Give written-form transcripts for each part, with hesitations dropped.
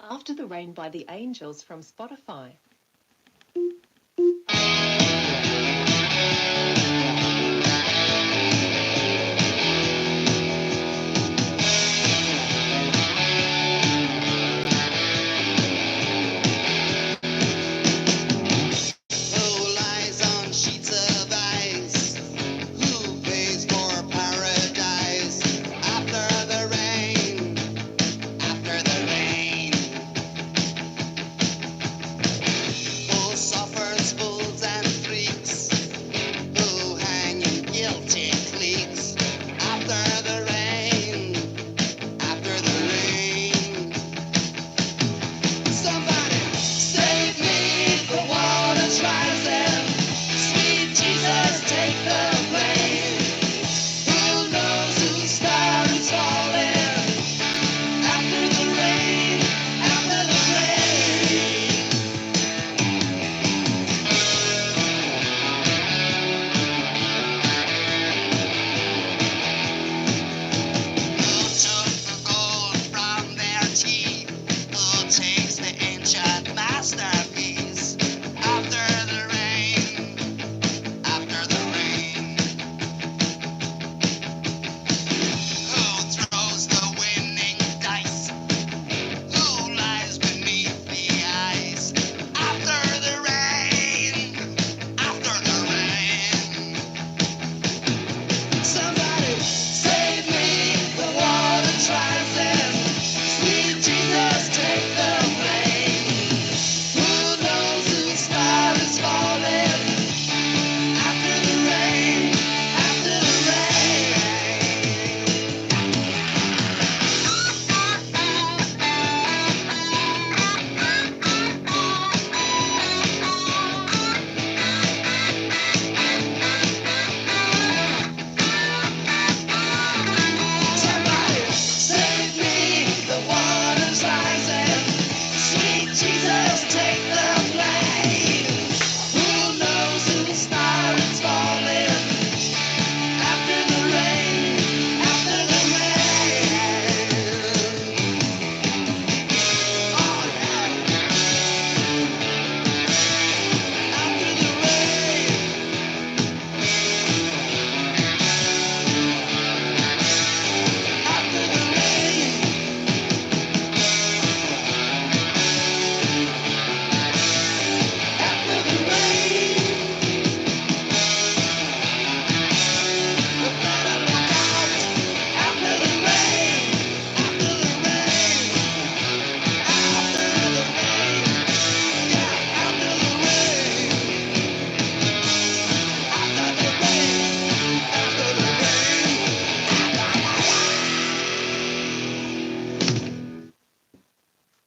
After the Rain by the Angels from Spotify.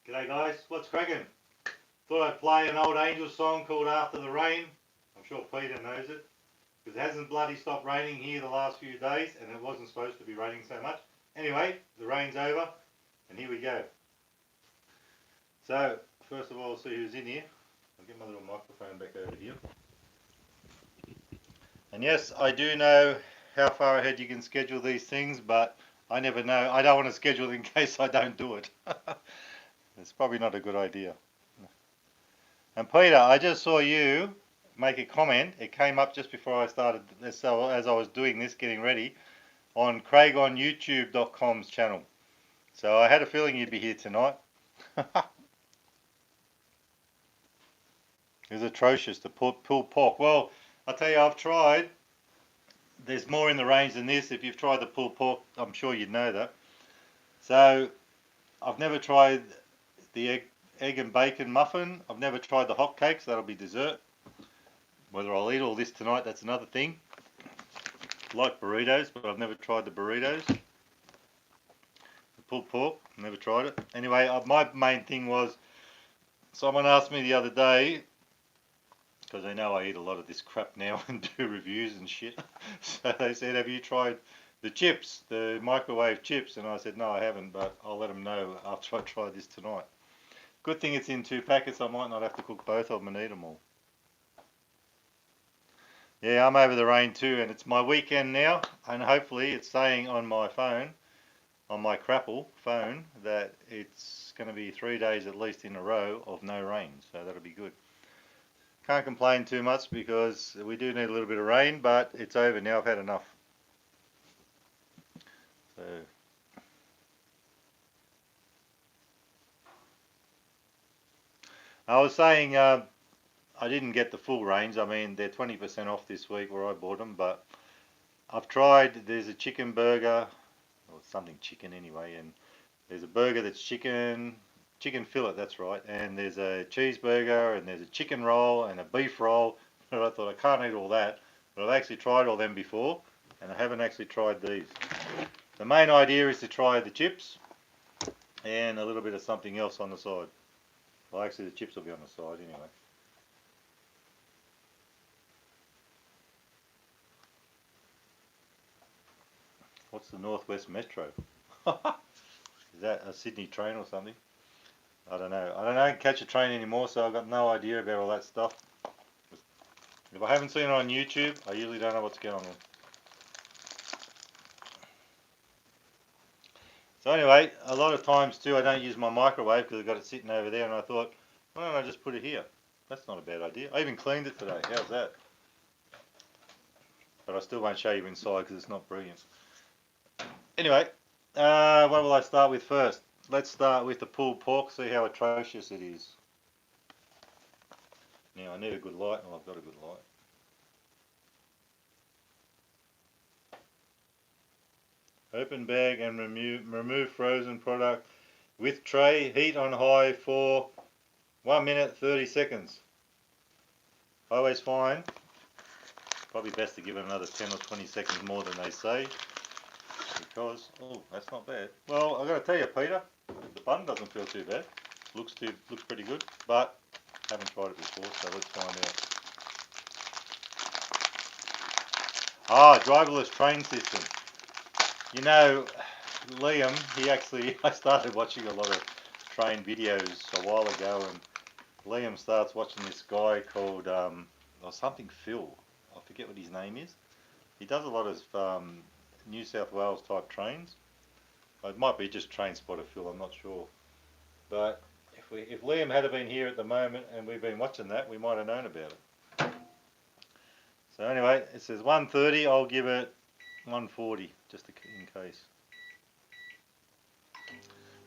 G'day guys, what's cracking? Thought I'd play an old Angels song called After the Rain. I'm sure Peter knows it, because it hasn't bloody stopped raining here the last few days, and it wasn't supposed to be raining so much. Anyway, the rain's over, and here we go. So, first of all, I'll see who's in here. I'll get my little microphone back over here. And yes, I do know how far ahead you can schedule these things, but I never know. I don't want to schedule in case I don't do it. It's probably not a good idea. And Peter, I just saw you make a comment. It came up just before I started, so as I was doing this, getting ready, on craigonyoutube.com's channel. So I had a feeling you'd be here tonight. It was atrocious, the pulled pork. Well, I'll tell you, I've tried. There's more in the range than this. If you've tried the pulled pork, I'm sure you'd know that. So I've never tried the egg and bacon muffin. I've never tried the hotcakes. That'll be dessert. Whether I'll eat all this tonight, that's another thing. I like burritos, but I've never tried the burritos. The pulled pork, never tried it. Anyway, my main thing was, someone asked me the other day, because they know I eat a lot of this crap now and do reviews and shit. So they said, have you tried the chips, the microwave chips? And I said, no, I haven't, but I'll let them know after I try this tonight. Good thing it's in 2 packets. I might not have to cook both of them and eat them all. Yeah, I'm over the rain too, and it's my weekend now, and hopefully it's saying on my phone on my Crapple phone that it's going to be 3 days at least in a row of no rain, so that'll be good. Can't complain too much because we do need a little bit of rain, but it's over now. I've had enough. So I was saying I didn't get the full range. I mean, they're 20% off this week where I bought them, but I've tried. There's a chicken burger, or something chicken anyway, and there's a burger that's chicken fillet, that's right, and there's a cheeseburger, and there's a chicken roll, and a beef roll. And I thought I can't eat all that, but I've actually tried all them before, and I haven't actually tried these. The main idea is to try the chips and a little bit of something else on the side. Well, actually the chips will be on the side anyway. What's the Northwest Metro? Is that a Sydney train or something? I don't know. I don't catch a train anymore, so I've got no idea about all that stuff. If I haven't seen it on YouTube, I usually don't know what's going on. So anyway, a lot of times too I don't use my microwave because I've got it sitting over there, and I thought, why don't I just put it here? That's not a bad idea. I even cleaned it today. How's that? But I still won't show you inside because it's not brilliant. Anyway, what will I start with first? Let's start with the pulled pork, see how atrocious it is. Now I need a good light. Oh, I've got a good light. Open bag and remove frozen product with tray. Heat on high for 1 minute 30 seconds. I always find probably best to give it another 10 or 20 seconds more than they say, because oh, that's not bad. Well, I've got to tell you, Peter, the bun doesn't feel too bad. Looks pretty good, but haven't tried it before, so let's find out. Ah, driverless train system. You know, Liam, I started watching a lot of train videos a while ago, and Liam starts watching this guy called, something Phil. I forget what his name is. He does a lot of New South Wales type trains. It might be just Train Spotter Phil, I'm not sure. But if Liam had been here at the moment and we've been watching that, we might have known about it. So anyway, it says 130, I'll give it 140, just in case.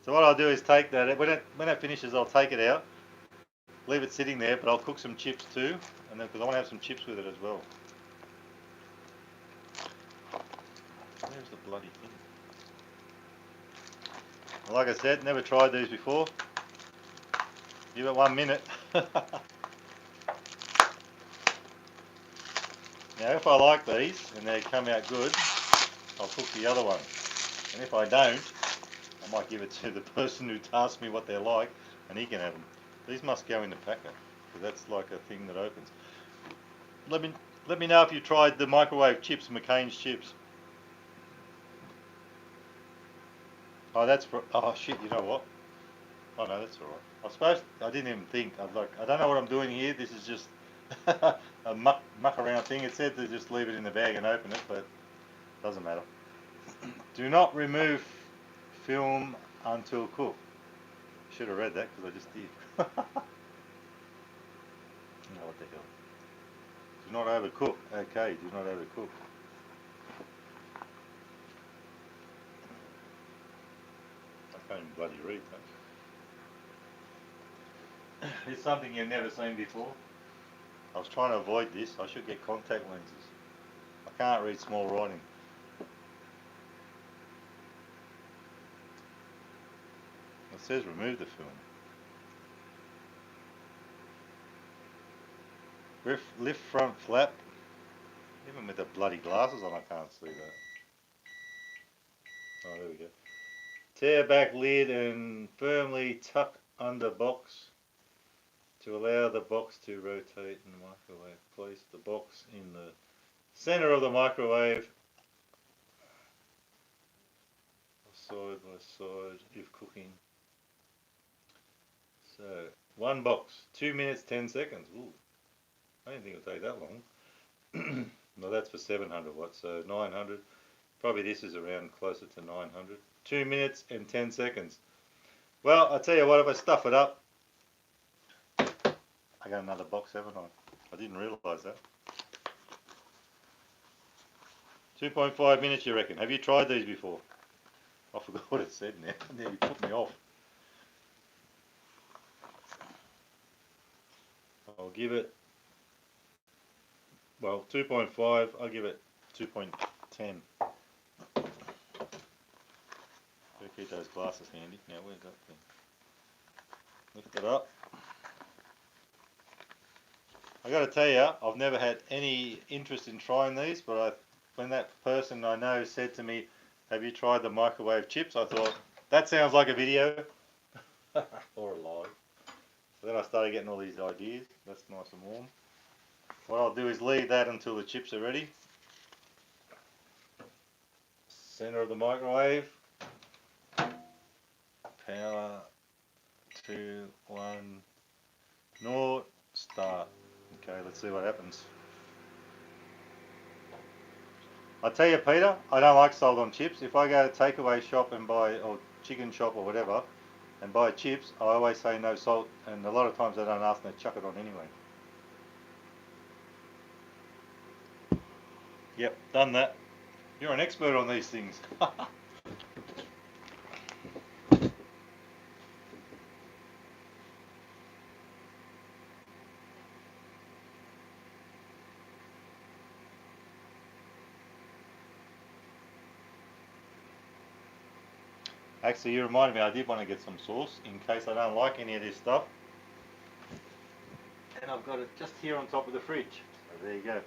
So what I'll do is take that, when it finishes I'll take it out, leave it sitting there, but I'll cook some chips too, and then because I want to have some chips with it as well. Where's the bloody thing? Well, like I said, never tried these before. Give it 1 minute. Now if I like these and they come out good, I'll cook the other one. And if I don't, I might give it to the person who asked me what they're like, and he can have them. These must go in the packer, because that's like a thing that opens. Let me know if you tried the microwave chips, McCain's chips. Oh, oh shit, you know what? Oh no, that's alright. I didn't even think. I don't know what I'm doing here. This is just a muck around thing. It said to just leave it in the bag and open it, but it doesn't matter. Do not remove film until cooked. Should have read that because I just did. No, what the hell? Do not overcook. Okay, do not overcook. I can't even bloody read that. It's something you've never seen before. I was trying to avoid this. I should get contact lenses. I can't read small writing. It says remove the film. Lift front flap. Even with the bloody glasses on, I can't see that. Oh, there we go. Tear back lid and firmly tuck under box to allow the box to rotate in the microwave. Place the box in the center of the microwave, side by side if cooking. So, one box, 2 minutes 10 seconds. Ooh, I didn't think it would take that long. Well, that's for 700 watts, so 900. Probably this is around closer to 900. 2 minutes and 10 seconds. Well, I tell you what, if I stuff it up, I got another box, haven't I? I didn't realise that. 2.5 minutes, you reckon? Have you tried these before? I forgot what it said now. It nearly put me off. I'll give it, well, 2.5. I'll give it 2.10. Better keep those glasses handy. Now, where's that thing? Lift it up. I got to tell you, I've never had any interest in trying these, but when that person I know said to me, "Have you tried the microwave chips?" I thought, that sounds like a video or a live. So then I started getting all these ideas. That's nice and warm. What I'll do is leave that until the chips are ready. Center of the microwave. Power 2, 1, 0, start. Okay, let's see what happens. I tell you, Peter, I don't like salt on chips. If I go to a takeaway shop and buy, or chicken shop or whatever, and buy chips, I always say no salt, and a lot of times they don't ask me to chuck it on anyway. Yep, done that. You're an expert on these things. Actually, you reminded me, I did want to get some sauce in case I don't like any of this stuff. And I've got it just here on top of the fridge. So there you go.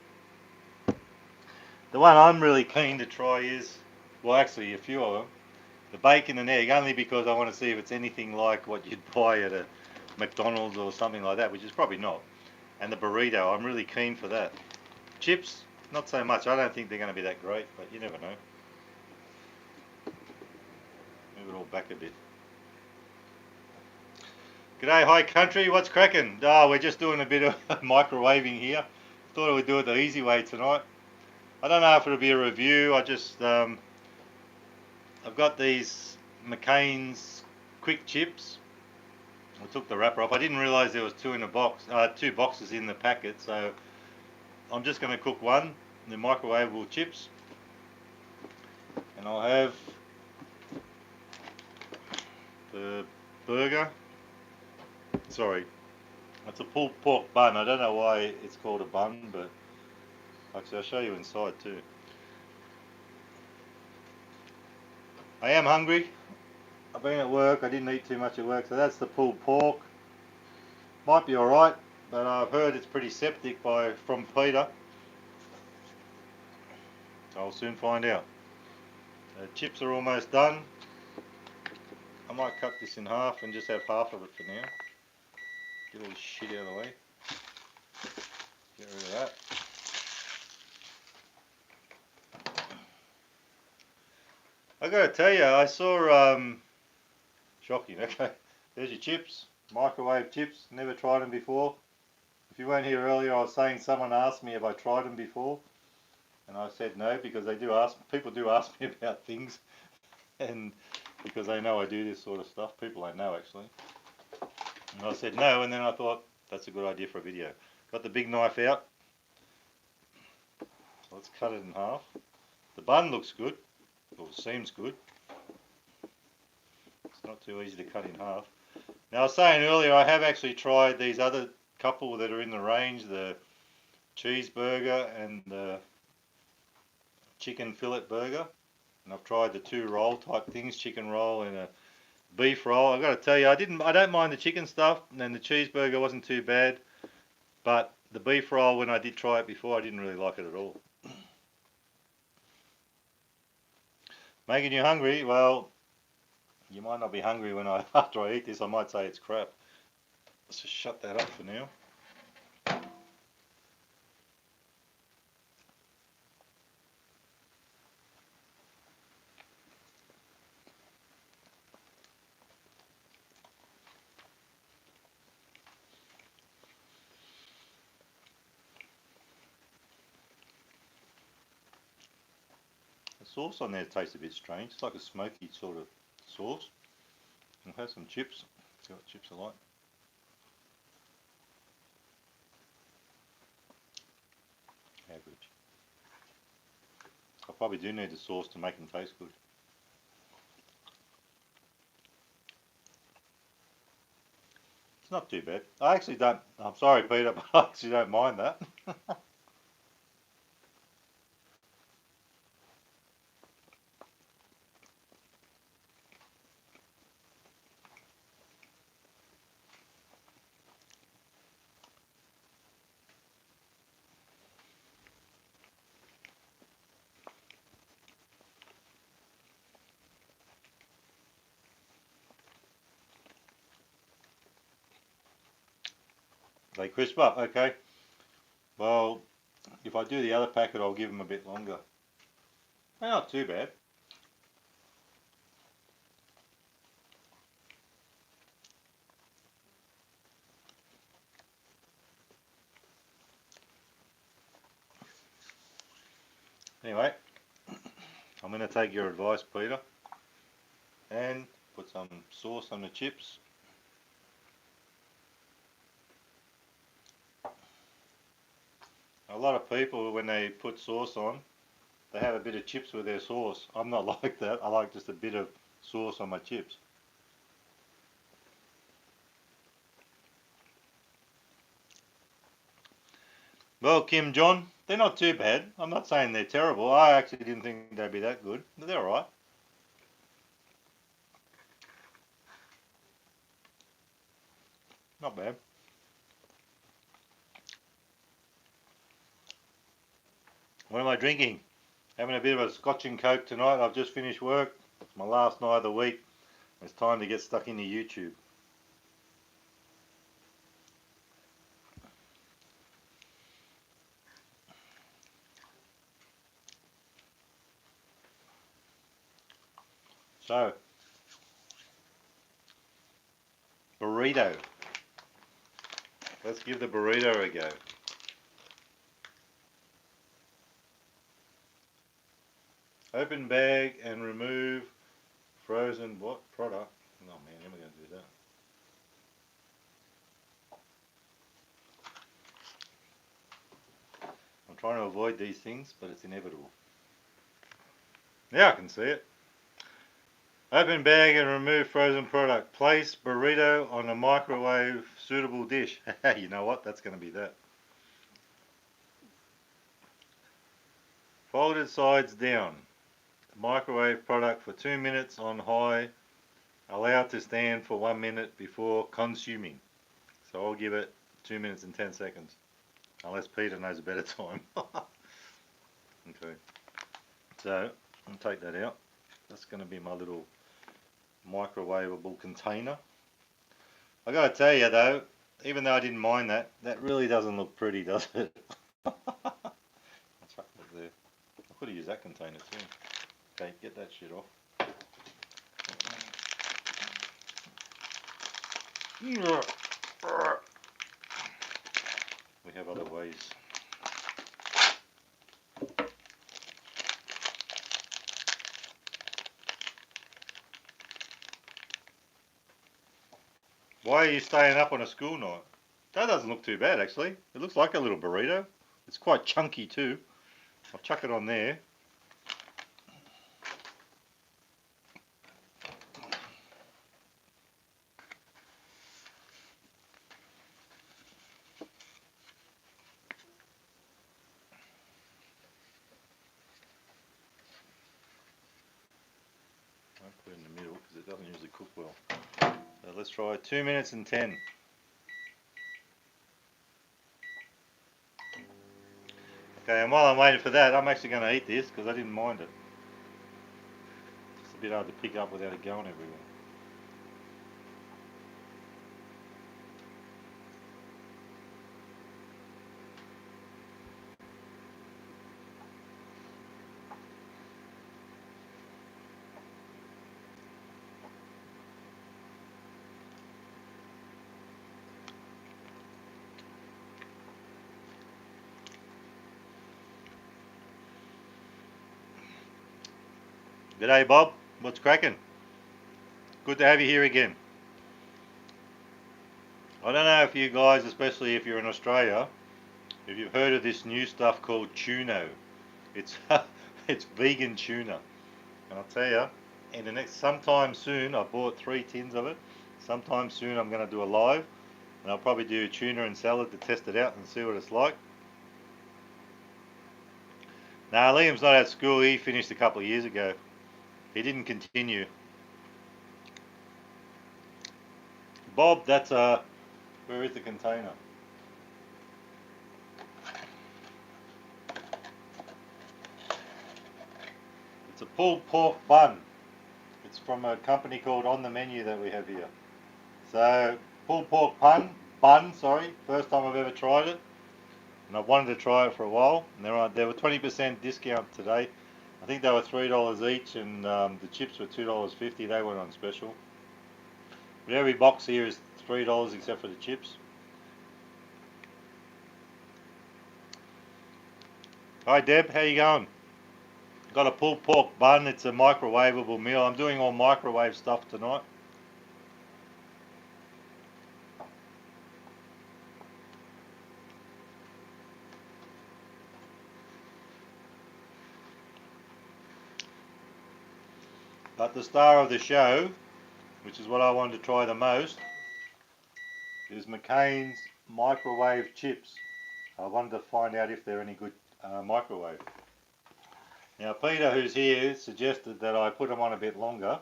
The one I'm really keen to try is, well, actually a few of them, the bacon and egg, only because I want to see if it's anything like what you'd buy at a McDonald's or something like that, which is probably not. And the burrito, I'm really keen for that. Chips, not so much. I don't think they're going to be that great, but you never know. Move it all back a bit. G'day, hi country, what's cracking? We're just doing a bit of microwaving here. Thought I would do it the easy way tonight. I don't know if it'll be a review. I just, I've got these McCain's quick chips. I took the wrapper off. I didn't realise there was two in a box, two boxes in the packet. So I'm just going to cook one, the microwavable chips, and I'll have the burger. Sorry, it's a pulled pork bun. I don't know why it's called a bun, but actually I'll show you inside too. I am hungry. I've been at work. I didn't eat too much at work, so that's the pulled pork. Might be alright, but I've heard it's pretty septic from Peter. So I'll soon find out. The chips are almost done. I might cut this in half and just have half of it for now. Get all this shit out of the way. Get rid of that. I gotta tell you, I saw, shocking, okay, there's your chips, microwave chips, never tried them before. If you weren't here earlier, I was saying someone asked me if I tried them before, and I said no, because people do ask me about things, and because they know I do this sort of stuff, people I know actually. And I said no, and then I thought, that's a good idea for a video. Got the big knife out. Let's cut it in half. The bun looks good, or seems good. It's not too easy to cut in half. Now I was saying earlier, I have actually tried these other couple that are in the range, the cheeseburger and the chicken fillet burger. And I've tried the two roll type things, chicken roll and a beef roll. I've got to tell you, I don't mind the chicken stuff, and the cheeseburger wasn't too bad, but the beef roll, when I did try it before, I didn't really like it at all. Making you hungry? Well, you might not be hungry after I eat this. I might say it's crap. Let's just shut that up for now. sauce on there tastes a bit strange. It's like a smoky sort of sauce. We'll have some chips. See what chips are like. Average. I probably do need the sauce to make them taste good. It's not too bad. I actually don't, I'm sorry Peter, but I actually don't mind that. They crisp up, okay. Well, if I do the other packet, I'll give them a bit longer. They're not too bad. Anyway, I'm going to take your advice, Peter, and put some sauce on the chips. A lot of people, when they put sauce on, they have a bit of chips with their sauce. I'm not like that. I like just a bit of sauce on my chips. Well, Kim John, they're not too bad. I'm not saying they're terrible. I actually didn't think they'd be that good. But they're alright. Not bad. What am I drinking? Having a bit of a Scotch and Coke tonight. I've just finished work. It's my last night of the week. It's time to get stuck into YouTube. So, burrito. Let's give the burrito a go. Open bag and remove frozen what product? Oh man, how am I going to do that? I'm trying to avoid these things, but it's inevitable. Now I can see it. Open bag and remove frozen product. Place burrito on a microwave suitable dish. You know what? That's going to be that. Folded sides down. Microwave product for 2 minutes on high. Allowed to stand for 1 minute before consuming. So I'll give it 2 minutes and 10 seconds. Unless Peter knows a better time. Okay. So I'll take that out. That's going to be my little microwavable container. I got to tell you though, even though I didn't mind that, that really doesn't look pretty, does it? I'll chuck that there. I could have used that container too. Okay, get that shit off. We have other ways. Why are you staying up on a school night? That doesn't look too bad actually. It looks like a little burrito. It's quite chunky too. I'll chuck it on there. I'll put it in the middle because it doesn't usually cook well. So let's try 2 minutes and 10. Okay, and while I'm waiting for that, I'm actually going to eat this because I didn't mind it. It's a bit hard to pick up without it going everywhere. G'day Bob, what's cracking? Good to have you here again. I don't know if you guys, especially if you're in Australia, if you've heard of this new stuff called tuna. It's it's vegan tuna, and I'll tell you, in the next sometime soon, I bought 3 tins of it. Sometime soon, I'm going to do a live, and I'll probably do tuna and salad to test it out and see what it's like. Now Liam's not at school. He finished a couple of years ago. He didn't continue. Bob, that's a. Where is the container? It's a pulled pork bun. It's from a company called On the Menu that we have here. So pulled pork bun. Sorry, first time I've ever tried it, and I've wanted to try it for a while. And they were 20% discount today. I think they were $3 each, and the chips were $2.50. They went on special. But every box here is $3 except for the chips. Hi Deb, how you going? Got a pulled pork bun. It's a microwavable meal. I'm doing all microwave stuff tonight. But the star of the show, which is what I wanted to try the most, is McCain's microwave chips. I wanted to find out if they're any good microwave. Now Peter, who's here, suggested that I put them on a bit longer,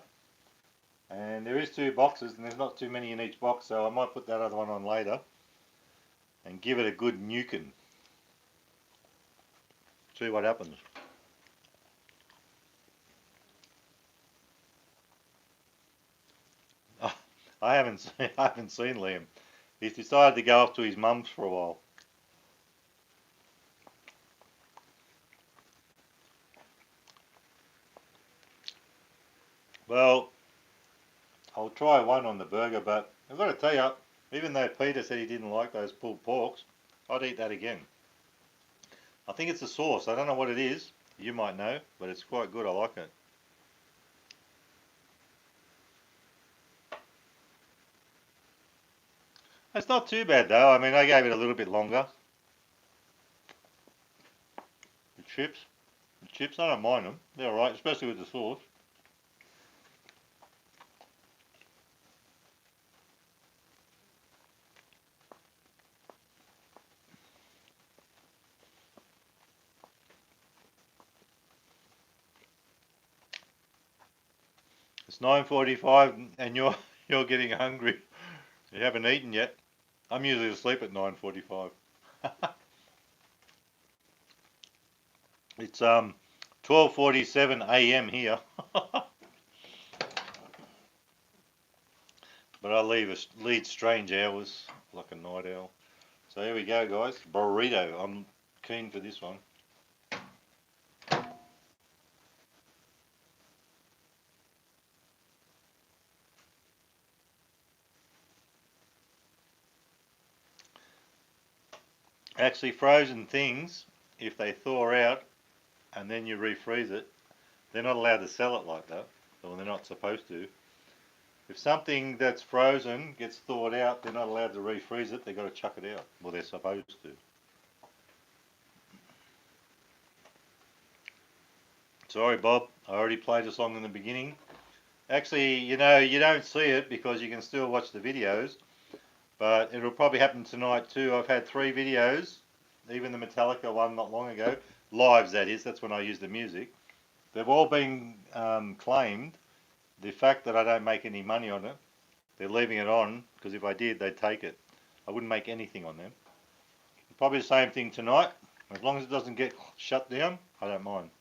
and there is 2 boxes and there's not too many in each box, so I might put that other one on later and give it a good nuking. See what happens. Oh, I haven't seen Liam. He's decided to go off to his mum's for a while. Well, I'll try one on the burger, but I've got to tell you, even though Peter said he didn't like those pulled porks, I'd eat that again. I think it's the sauce. I don't know what it is. You might know, but it's quite good. I like it. It's not too bad though. I mean, I gave it a little bit longer. The chips, I don't mind them. They're alright, especially with the sauce. It's 9:45 and you're getting hungry. You haven't eaten yet. I'm usually asleep at 9:45. It's 12:47 a.m. here. But I lead strange hours like a night owl. So here we go, guys. Burrito. I'm keen for this one. Actually, frozen things, if they thaw out and then you refreeze it, they're not allowed to sell it like that. Or they're not supposed to. If something that's frozen gets thawed out, they're not allowed to refreeze it. They've got to chuck it out. Well, they're supposed to. Sorry, Bob. I already played a song in the beginning. Actually, you don't see it because you can still watch the videos. But it'll probably happen tonight too. I've had 3 videos, even the Metallica one not long ago. Lives, that is. That's when I use the music. They've all been claimed. The fact that I don't make any money on it, they're leaving it on because if I did, they'd take it. I wouldn't make anything on them. Probably the same thing tonight. As long as it doesn't get shut down, I don't mind.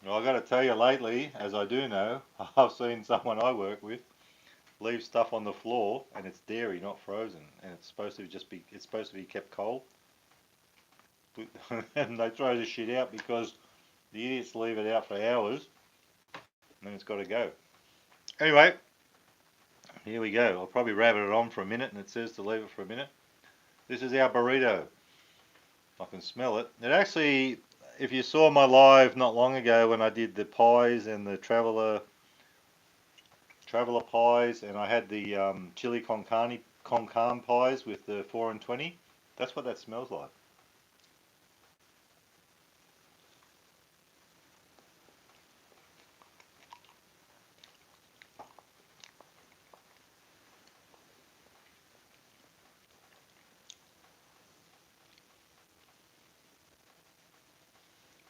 Well, I've got to tell you lately, as I do know, I've seen someone I work with leave stuff on the floor, and it's dairy, not frozen, and it's supposed to be kept cold. And they throw the shit out because the idiots leave it out for hours, and then it's got to go. Anyway, here we go. I'll probably rabbit it on for a minute, and it says to leave it for a minute. This is our burrito. I can smell it. It actually, if you saw my live not long ago when I did the pies and the traveller pies, and I had the chili con carne pies with the 4 and 20, that's what that smells like.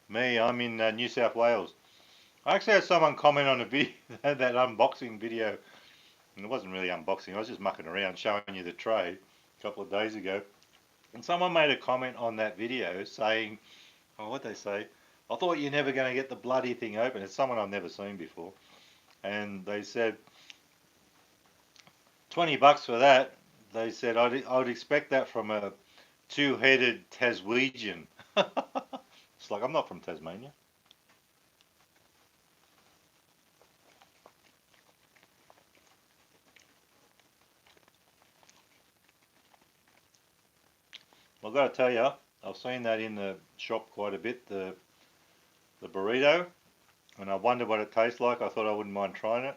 Me, I'm in New South Wales. I actually had someone comment on a video, that unboxing video, and it wasn't really unboxing, I was just mucking around showing you the tray a couple of days ago. And someone made a comment on that video saying, oh, what'd they say? I thought you're never going to get the bloody thing open. It's someone I've never seen before. And they said, $20 for that. They said, I would expect that from a two-headed Taswegian. It's like, I'm not from Tasmania. I've got to tell you, I've seen that in the shop quite a bit, the burrito, and I wondered what it tastes like. I thought I wouldn't mind trying it.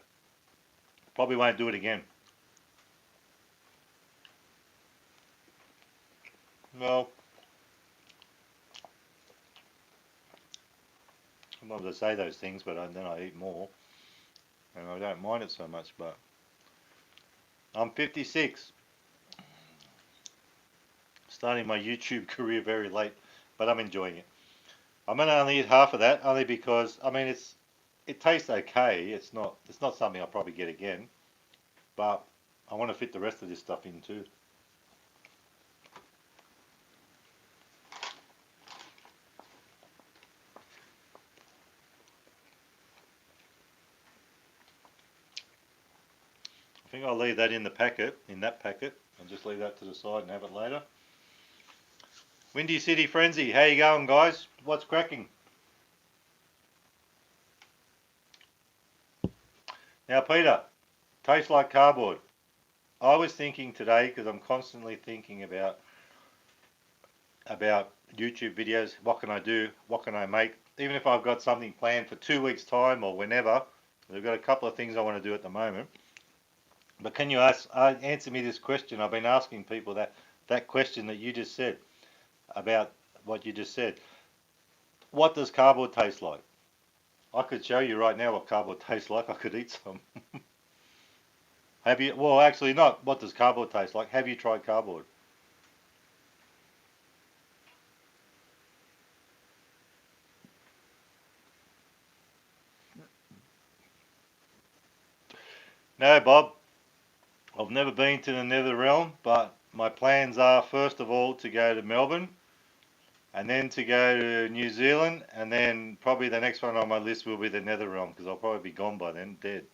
Probably won't do it again. Well, sometimes I say those things, but then I eat more, and I don't mind it so much, but I'm 56. Starting my YouTube career very late, but I'm enjoying it. I'm going to only eat half of that, only because, I mean, it tastes okay. It's not something I'll probably get again, but I want to fit the rest of this stuff in too. I think I'll leave that in that packet, and just leave that to the side and have it later. Windy City Frenzy, how you going, guys? What's cracking? Now, Peter, tastes like cardboard. I was thinking today, because I'm constantly thinking about YouTube videos. What can I do? What can I make? Even if I've got something planned for 2 weeks' time or whenever, I've got a couple of things I want to do at the moment. But can you answer me this question? I've been asking people that question that you just said, about what you just said. What does cardboard taste like? I could show you right now what cardboard tastes like. I could eat some. Have you? Well, actually not. What does cardboard taste like? Have you tried cardboard? No, Bob. I've never been to the Nether Realm, but my plans are first of all to go to Melbourne, and then to go to New Zealand, and then probably the next one on my list will be the Nether Realm, because I'll probably be gone by then, dead.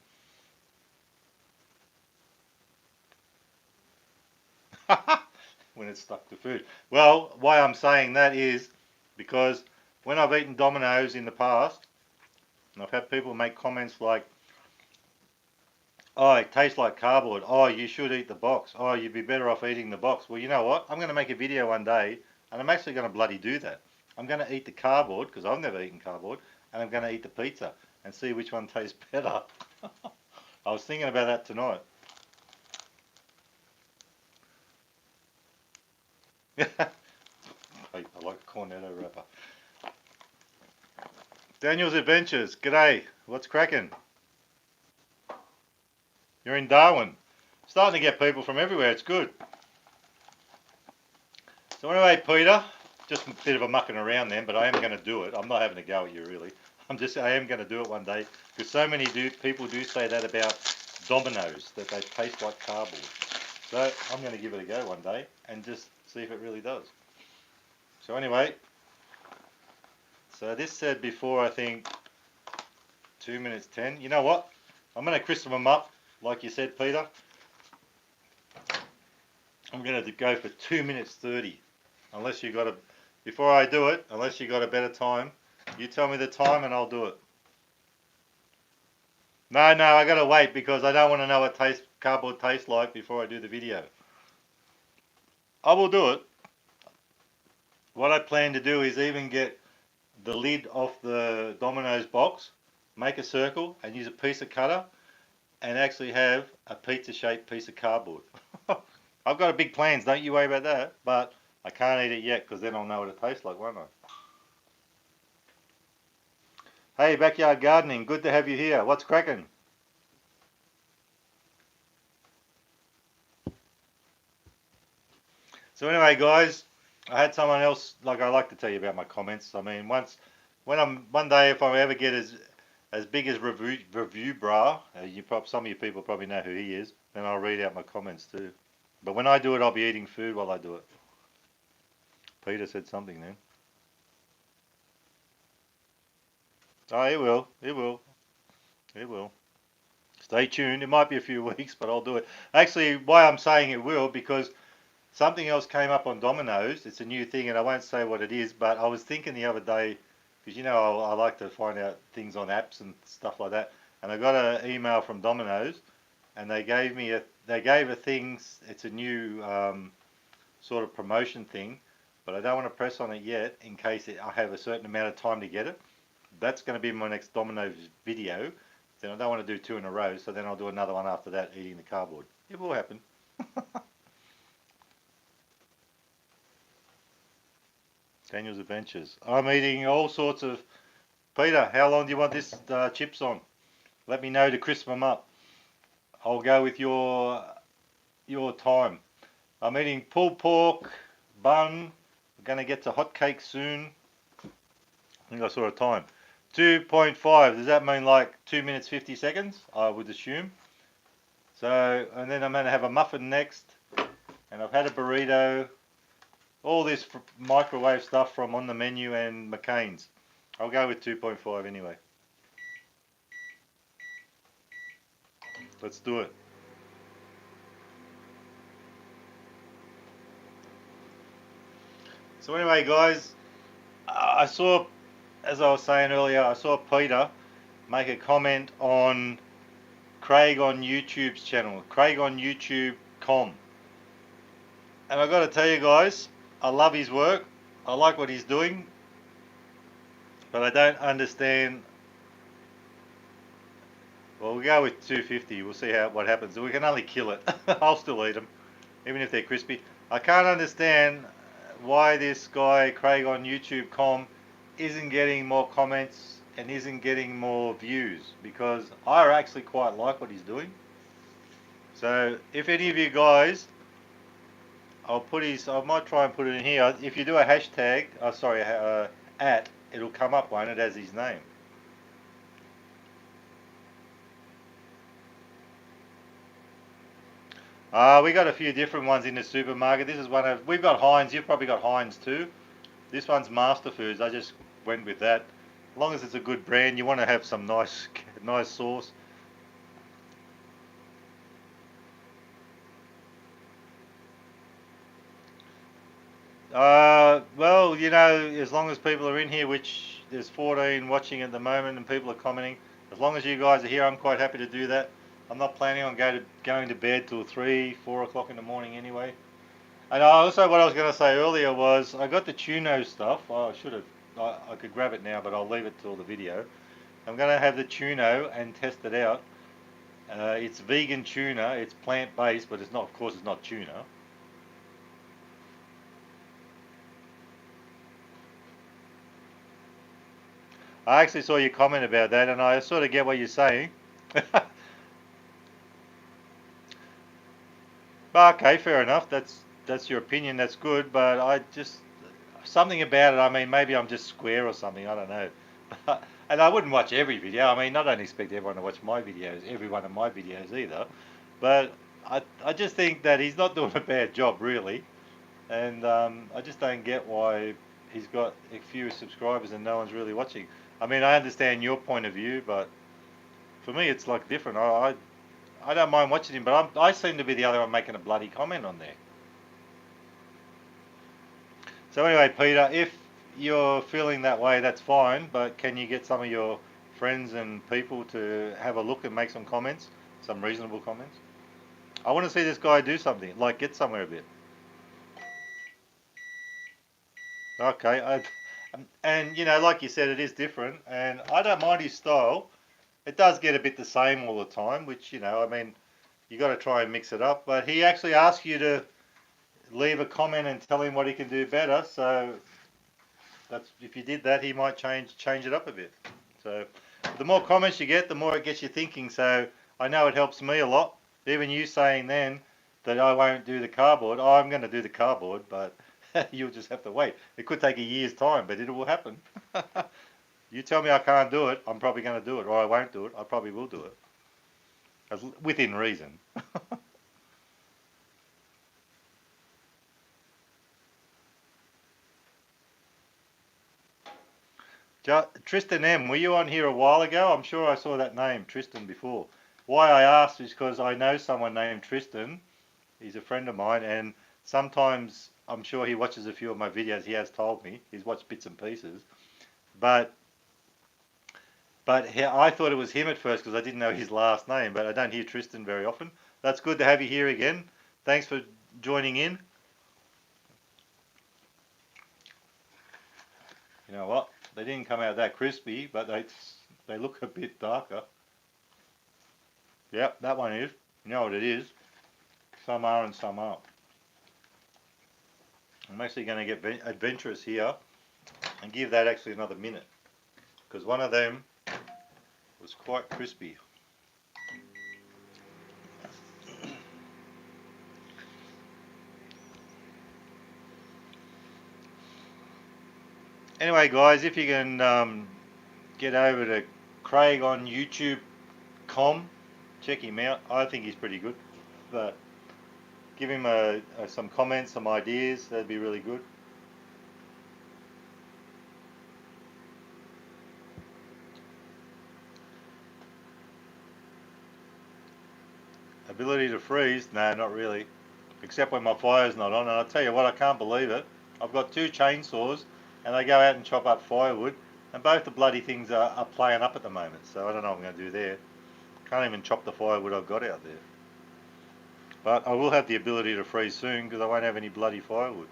When it's stuck to food. Well, why I'm saying that is because when I've eaten Domino's in the past, and I've had people make comments like, oh, it tastes like cardboard. Oh, you should eat the box. Oh, you'd be better off eating the box. Well, you know what? I'm going to make a video one day, and I'm actually going to bloody do that. I'm going to eat the cardboard, because I've never eaten cardboard, and I'm going to eat the pizza and see which one tastes better. I was thinking about that tonight. I like a cornetto wrapper. Daniel's Adventures, g'day. What's cracking? You're in Darwin. Starting to get people from everywhere, it's good. So anyway, Peter, just a bit of a mucking around then, but I am going to do it. I'm not having a go at you, really. I am going to do it one day, because so many people do say that about Domino's, that they taste like cardboard. So I'm going to give it a go one day, and just see if it really does. So anyway, so this said before, I think, 2 minutes 10. You know what? I'm going to crisp them up, like you said, Peter, I'm going to go for 2 minutes 30. Unless you got a, before I do it, unless you got a better time, you tell me the time and I'll do it. No, I got to wait because I don't want to know what cardboard tastes like before I do the video. I will do it. What I plan to do is even get the lid off the Domino's box, make a circle and use a piece of cutter and actually have a pizza shaped piece of cardboard. I've got big plans, don't you worry about that, but I can't eat it yet because then I'll know what it tastes like, won't I? Hey, Backyard Gardening, good to have you here. What's cracking? So anyway, guys, I had someone else, like I like to tell you about my comments. I mean, one day if I ever get as big as review bra, some of you people probably know who he is, then I'll read out my comments too. But when I do it, I'll be eating food while I do it. Peter said something then. Oh, he will. He will. He will. Stay tuned. It might be a few weeks, but I'll do it. Actually, why I'm saying it will, because something else came up on Domino's. It's a new thing, and I won't say what it is, but I was thinking the other day, because you know I like to find out things on apps and stuff like that, and I got an email from Domino's, and they gave a thing. It's a new sort of promotion thing, but I don't want to press on it yet in case I have a certain amount of time to get it. That's going to be my next Domino's video. Then I don't want to do 2 in a row, so then I'll do another one after that, eating the cardboard. It will happen. Daniel's Adventures. I'm eating all sorts of... Peter, how long do you want this chips on? Let me know to crisp them up. I'll go with your time. I'm eating pulled pork, bun. We're going to get to hotcakes soon. I think I saw a time. 2.5. Does that mean like 2 minutes 50 seconds? I would assume. So, and then I'm going to have a muffin next. And I've had a burrito. All this microwave stuff from On the Menu and McCain's. I'll go with 2.5 anyway. Let's do it. So anyway, guys, I saw, as I was saying earlier, I saw Peter make a comment on Craig on YouTube's channel, Craig on YouTube.com. And I've got to tell you guys, I love his work. I like what he's doing, but I don't understand. Well, we'll go with 250. We'll see what happens. We can only kill it. I'll still eat them, even if they're crispy. I can't understand why this guy, Craig on YouTube.com, isn't getting more comments and isn't getting more views, because I actually quite like what he's doing. So if any of you guys, I might try and put it in here. If you do a hashtag, it'll come up, won't it, as his name. We got a few different ones in the supermarket. This is one of, we've got Heinz. You've probably got Heinz too. This one's Master Foods. I just went with that. As long as it's a good brand, you want to have some nice sauce. Well, you know, as long as people are in here, which there's 14 watching at the moment and people are commenting, as long as you guys are here, I'm quite happy to do that. I'm not planning on going to bed till 3, 4 o'clock in the morning anyway. And also what I was going to say earlier was I got the Tuno stuff. Oh, I could grab it now, but I'll leave it till the video. I'm going to have the Tuno and test it out. It's vegan tuna. It's plant-based, but it's not. Of course, it's not tuna. I actually saw your comment about that, and I sort of get what you're saying. Okay, fair enough. That's your opinion. That's good, but I just something about it. I mean, maybe I'm just square or something. I don't know. And I wouldn't watch every video. I mean, I don't expect everyone to watch my videos, every one of my videos either. But I just think that he's not doing a bad job, really. And I just don't get why he's got a few subscribers and no one's really watching. I mean, I understand your point of view, but for me, it's like different. I I don't mind watching him, but I seem to be the other one making a bloody comment on there. So anyway, Peter, if you're feeling that way, that's fine, but can you get some of your friends and people to have a look and make some comments, some reasonable comments? I want to see this guy do something, like get somewhere a bit. Okay, and you know, like you said, it is different, and I don't mind his style. It does get a bit the same all the time, which, you know, I mean, you got to try and mix it up. But he actually asks you to leave a comment and tell him what he can do better. So that's, if you did that, he might change it up a bit. So the more comments you get, the more it gets you thinking. So I know it helps me a lot. Even you saying then that I won't do the cardboard, oh, I'm going to do the cardboard, but you'll just have to wait. It could take a year's time, but it will happen. You tell me I can't do it, I'm probably going to do it, or I won't do it. I probably will do it, within reason. Tristan M, were you on here a while ago? I'm sure I saw that name, Tristan, before. Why I asked is because I know someone named Tristan. He's a friend of mine, and sometimes I'm sure he watches a few of my videos. He has told me he's watched bits and pieces, but I thought it was him at first because I didn't know his last name. But I don't hear Tristan very often. That's good to have you here again. Thanks for joining in. You know what? They didn't come out that crispy, but they look a bit darker. Yep, that one is. You know what it is? Some are and some aren't. I'm actually going to get adventurous here and give that actually another minute, because one of them was quite crispy. Anyway, guys, if you can get over to Craig on YouTube.com, check him out. I think he's pretty good. But give him some comments, some ideas. That'd be really good. Ability to freeze? No, not really. Except when my fire's not on. And I'll tell you what, I can't believe it. I've got 2 chainsaws and they go out and chop up firewood, and both the bloody things are playing up at the moment. So I don't know what I'm going to do there. Can't even chop the firewood I've got out there. But I will have the ability to freeze soon because I won't have any bloody firewood.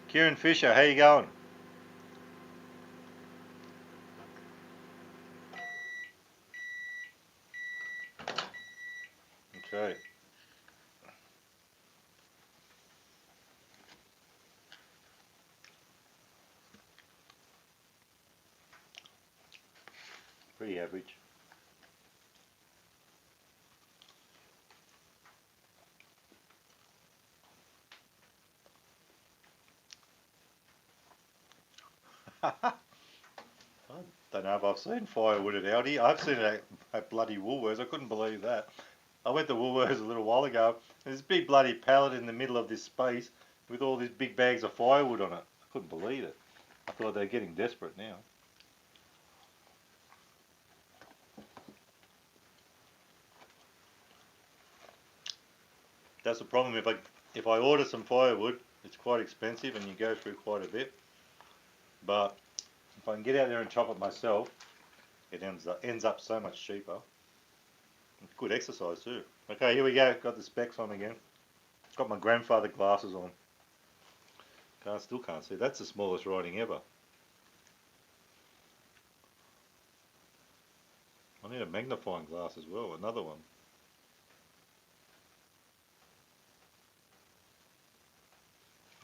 Kieran Fisher, how you going? Okay. Pretty average. I don't know if I've seen firewood at Aldi. I've seen it at bloody Woolworths. I couldn't believe that. I went to Woolworths a little while ago. There's this big bloody pallet in the middle of this space with all these big bags of firewood on it. I couldn't believe it. I thought they're getting desperate now. That's the problem. If I order some firewood, it's quite expensive and you go through quite a bit. But if I can get out there and chop it myself, it ends up so much cheaper. It's good exercise too. Okay, here we go. Got the specs on again. Got my grandfather glasses on. Still can't see. That's the smallest writing ever. I need a magnifying glass as well. Another one.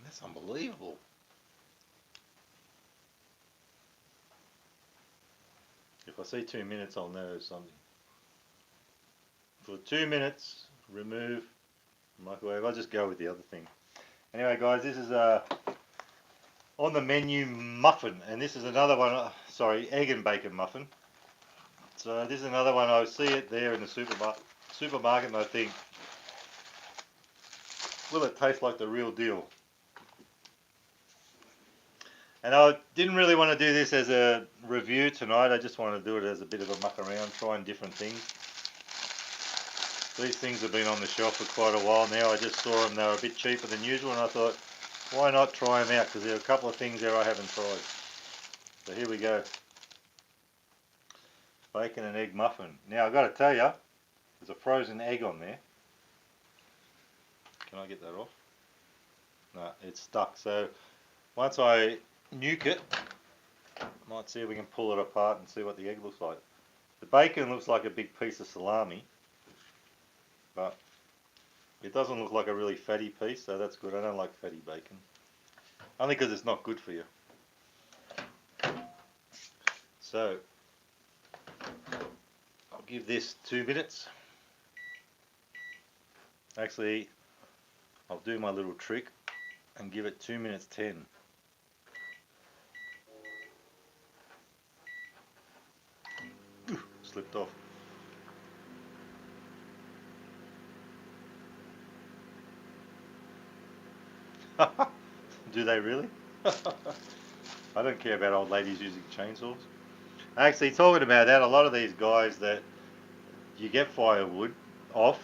That's unbelievable. If I see 2 minutes, I'll know something. For 2 minutes, remove microwave. I'll just go with the other thing. Anyway, guys, this is on the menu muffin, and this is another one. Sorry, egg and bacon muffin. So this is another one. I see it there in the supermarket, and I think, will it taste like the real deal? And I didn't really want to do this as a review tonight. I just want to do it as a bit of a muck around, trying different things. These things have been on the shelf for quite a while now. I just saw them, they were a bit cheaper than usual, and I thought, why not try them out? Because there are a couple of things there I haven't tried. So here we go. Bacon and egg muffin. Now I've got to tell you, there's a frozen egg on there. Can I get that off? No, it's stuck. So once I nuke it, might see if we can pull it apart and see what the egg looks like. The bacon looks like a big piece of salami, but it doesn't look like a really fatty piece, so that's good. I don't like fatty bacon. Only because it's not good for you. So I'll give this 2 minutes. Actually, I'll do my little trick and give it 2 minutes 10. Slipped off. Do they really? I don't care about old ladies using chainsaws. Actually, talking about that, a lot of these guys that you get firewood off,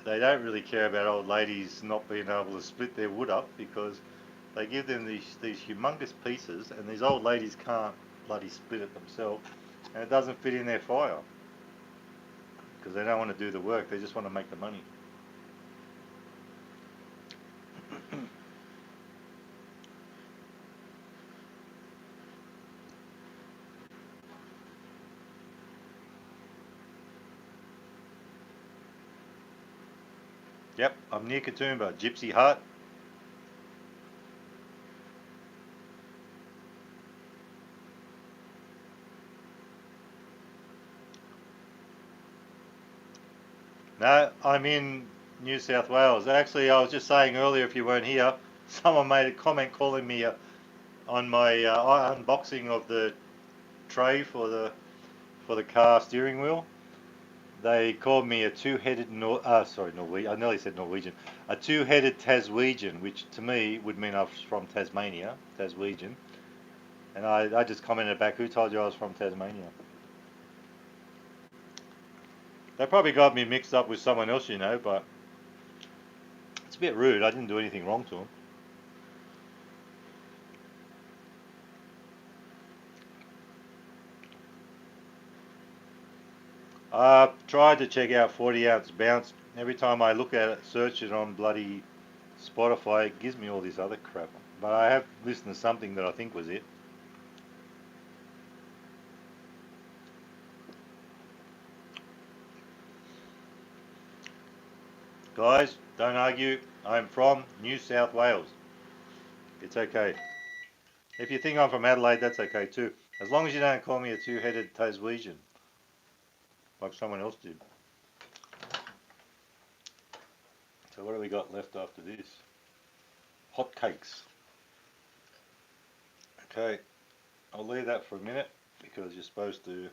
they don't really care about old ladies not being able to split their wood up, because they give them these humongous pieces and these old ladies can't bloody split it themselves, and it doesn't fit in their fire because they don't want to do the work, they just want to make the money. Yep, I'm near Katoomba, Gypsy Hut. No, I'm in New South Wales. Actually, I was just saying earlier, if you weren't here, someone made a comment calling me on my unboxing of the tray for the car steering wheel. They called me a two-headed Norwegian. I nearly said Norwegian. A two-headed Taswegian, which to me would mean I was from Tasmania, Taswegian. And I just commented back, who told you I was from Tasmania? They probably got me mixed up with someone else, you know, but it's a bit rude. I didn't do anything wrong to them. I tried to check out 40-ounce bounce. Every time I look at it, search it on bloody Spotify, it gives me all this other crap. But I have listened to something that I think was it. Guys, don't argue. I'm from New South Wales. It's okay. If you think I'm from Adelaide, that's okay too. As long as you don't call me a two-headed Taswegian, like someone else did. So what do we got left after this? Hotcakes. Okay, I'll leave that for a minute because you're supposed to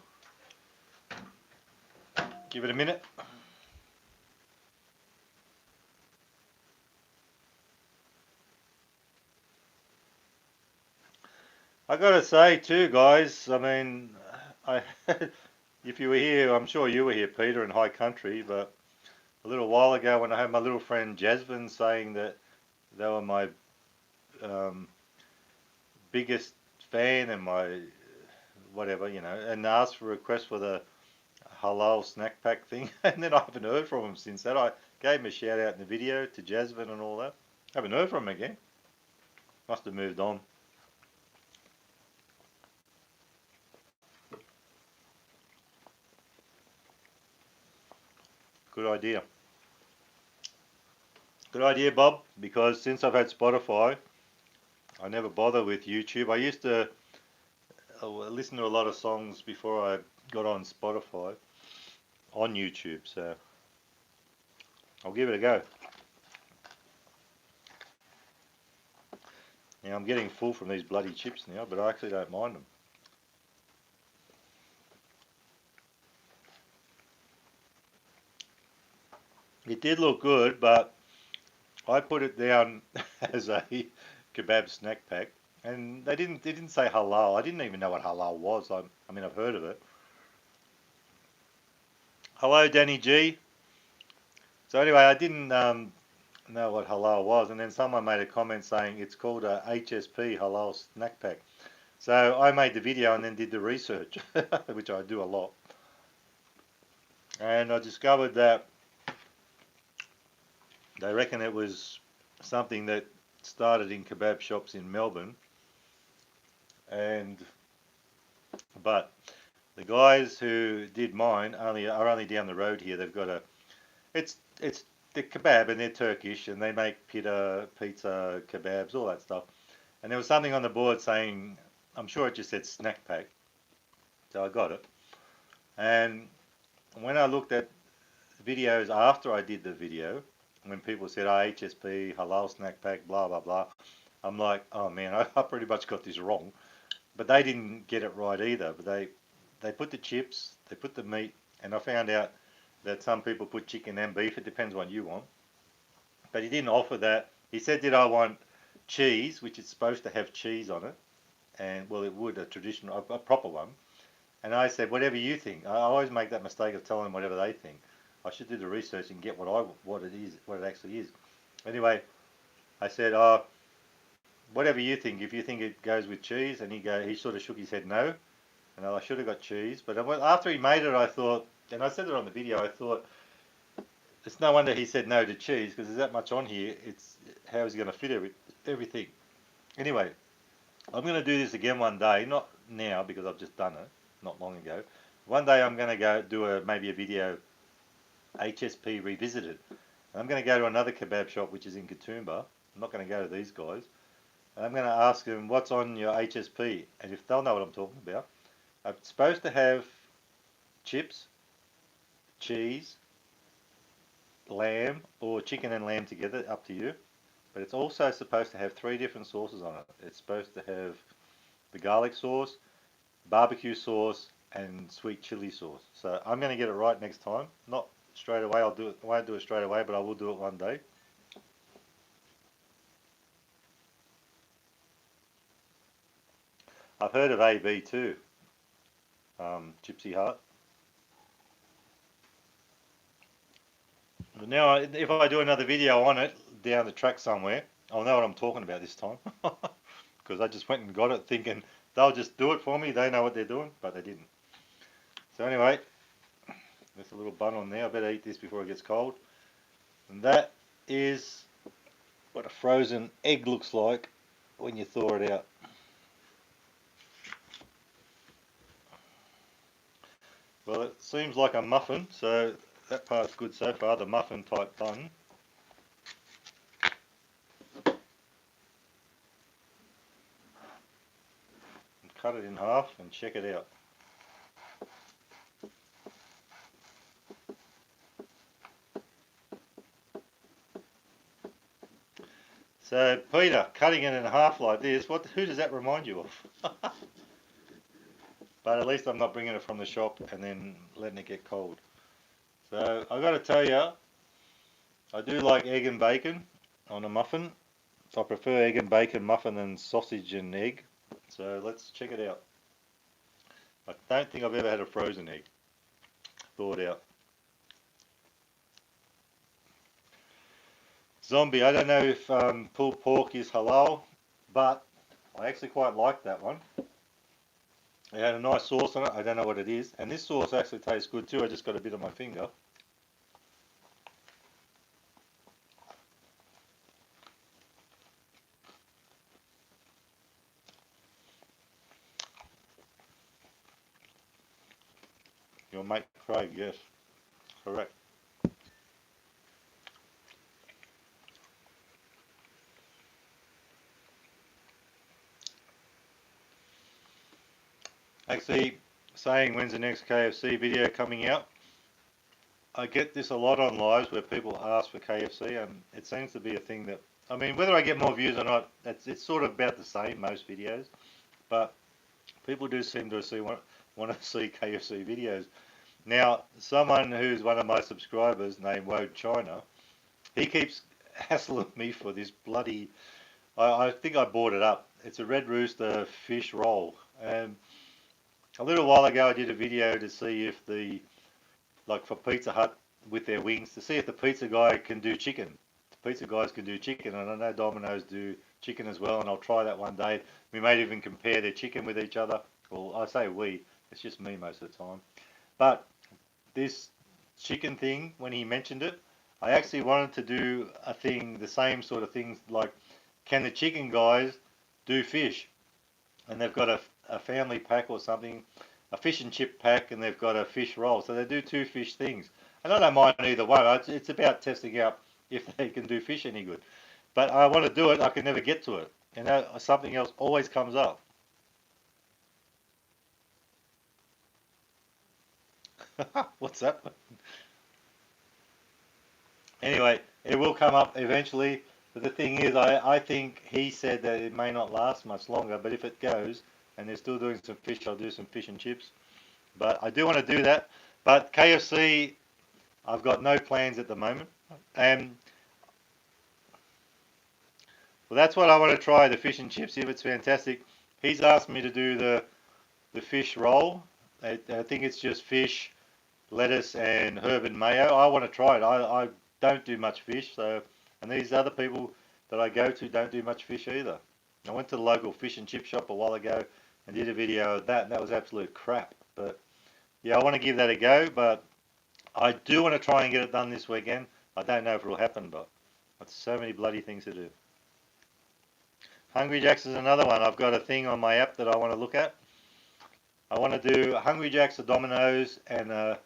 give it a minute. I gotta say too, guys, I mean, I if you were here, I'm sure you were here, Peter, in High Country, but a little while ago when I had my little friend Jasmine saying that they were my biggest fan and my whatever, you know, and asked for a request for the halal snack pack thing, and then I haven't heard from him since that. I gave him a shout out in the video to Jasmine and all that. Haven't heard from him again. Must have moved on. Good idea. Good idea, Bob, because since I've had Spotify, I never bother with YouTube. I used to listen to a lot of songs before I got on Spotify on YouTube, so I'll give it a go. Now I'm getting full from these bloody chips now, but I actually don't mind them. It did look good, but I put it down as a kebab snack pack, and they didn't say halal. I didn't even know what halal was. I mean, I've heard of it. Hello, Danny G. So anyway, I didn't know what halal was, and then someone made a comment saying it's called a HSP halal snack pack. So I made the video and then did the research, which I do a lot, and I discovered that they reckon it was something that started in kebab shops in Melbourne, and but the guys who did mine are only down the road here. They've got a it's the kebab, and they're Turkish, and they make pizza, kebabs, all that stuff. And there was something on the board saying, I'm sure it just said snack pack, so I got it. And when I looked at videos after I did the video, when people said, oh, HSP, halal snack pack, blah, blah, blah, I'm like, oh man, I pretty much got this wrong. But they didn't get it right either. But they put the chips, they put the meat, and I found out that some people put chicken and beef. It depends what you want. But he didn't offer that. He said, did I want cheese, which is supposed to have cheese on it? And well, it would, a traditional, a proper one. And I said, whatever you think. I always make that mistake of telling them whatever they think. I should do the research and get what it actually is. Anyway, I said, oh, whatever you think. If you think it goes with cheese, and he sort of shook his head no. And I should have got cheese. But after he made it, I thought, and I said it on the video, I thought, it's no wonder he said no to cheese, because there's that much on here. It's how is he going to fit everything? Anyway, I'm going to do this again one day, not now because I've just done it, not long ago. One day I'm going to go do maybe a video, HSP Revisited. And I'm going to go to another kebab shop which is in Katoomba. I'm not going to go to these guys. And I'm going to ask them, what's on your HSP? And if they'll know what I'm talking about. I'm supposed to have chips, cheese, lamb, or chicken and lamb together, up to you. But it's also supposed to have 3 different sauces on it. It's supposed to have the garlic sauce, barbecue sauce, and sweet chili sauce. So I'm going to get it right next time. Not straight away. I won't do it straight away, but I will do it one day. I've heard of AB too. Gypsy Heart. But now, if I do another video on it down the track somewhere, I'll know what I'm talking about this time. Because I just went and got it thinking they'll just do it for me. They know what they're doing, but they didn't. So anyway, there's a little bun on there. I better eat this before it gets cold. And that is what a frozen egg looks like when you thaw it out. Well, it seems like a muffin, so that part's good so far, the muffin type bun. And cut it in half and check it out. So Peter, cutting it in half like this, who does that remind you of? But at least I'm not bringing it from the shop and then letting it get cold. So I've got to tell you, I do like egg and bacon on a muffin. So I prefer egg and bacon muffin than sausage and egg. So let's check it out. I don't think I've ever had a frozen egg thawed out. Zombie, I don't know if pulled pork is halal, but I actually quite like that one. It had a nice sauce on it. I don't know what it is. And this sauce actually tastes good too. I just got a bit on my finger. Your mate Craig, yes. Correct. Actually, saying when's the next KFC video coming out? I get this a lot on lives where people ask for KFC, and it seems to be a thing that, I mean, whether I get more views or not, it's sort of about the same, most videos, but people do seem to want to see KFC videos. Now, someone who's one of my subscribers named Woad China, he keeps hassling me for this bloody, I think I bought it up. it's a Red Rooster fish roll. And a little while ago, I did a video to see if like for Pizza Hut with their wings, to see if the pizza guy can do chicken. The pizza guys can do chicken, and I know Domino's do chicken as well, and I'll try that one day. We may even compare their chicken with each other. Well, I say we, it's just me most of the time. But this chicken thing, when he mentioned it, I actually wanted to do a thing, the same sort of things, like can the chicken guys do fish? And they've got a family pack or something, a fish and chip pack, and they've got a fish roll. So they do two fish things. And I don't mind either one. It's about testing out if they can do fish any good. But I want to do it. I can never get to it. And something else always comes up. What's that? Anyway, it will come up eventually. But the thing is, I think he said that it may not last much longer. But if it goes and they're still doing some fish, I'll do some fish and chips. But I do want to do that. But KFC, I've got no plans at the moment. And well, that's what I want to try, the fish and chips, if it's fantastic. He's asked me to do the fish roll. I think it's just fish, lettuce, and herb and mayo. I want to try it. I don't do much fish, so, and these other people that I go to don't do much fish either. I went to the local fish and chip shop a while ago and did a video of that, and that was absolute crap. But yeah, I want to give that a go, but I do want to try and get it done this weekend. I don't know if it'll happen, but there's so many bloody things to do. Hungry Jacks is another one. I've got a thing on my app that I want to look at. I want to do Hungry Jacks, a Domino's, and a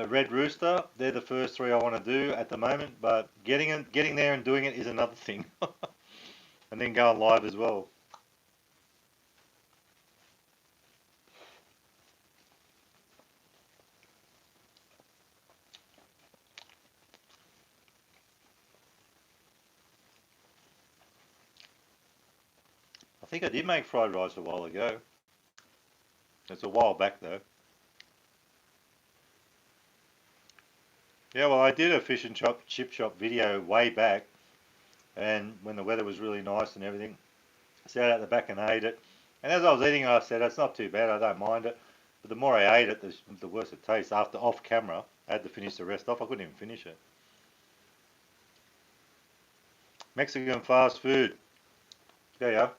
Red Rooster. They're the first three I want to do at the moment, but getting there and doing it is another thing. And then going live as well. I think I did make fried rice a while ago. It's a while back though. Yeah, well, I did a fish and chip shop video way back, and when the weather was really nice and everything, I sat out the back and ate it. And as I was eating it, I said, it's not too bad, I don't mind it. But the more I ate it, the worse it tastes. After off camera, I had to finish the rest off. I couldn't even finish it. Mexican fast food. There you are.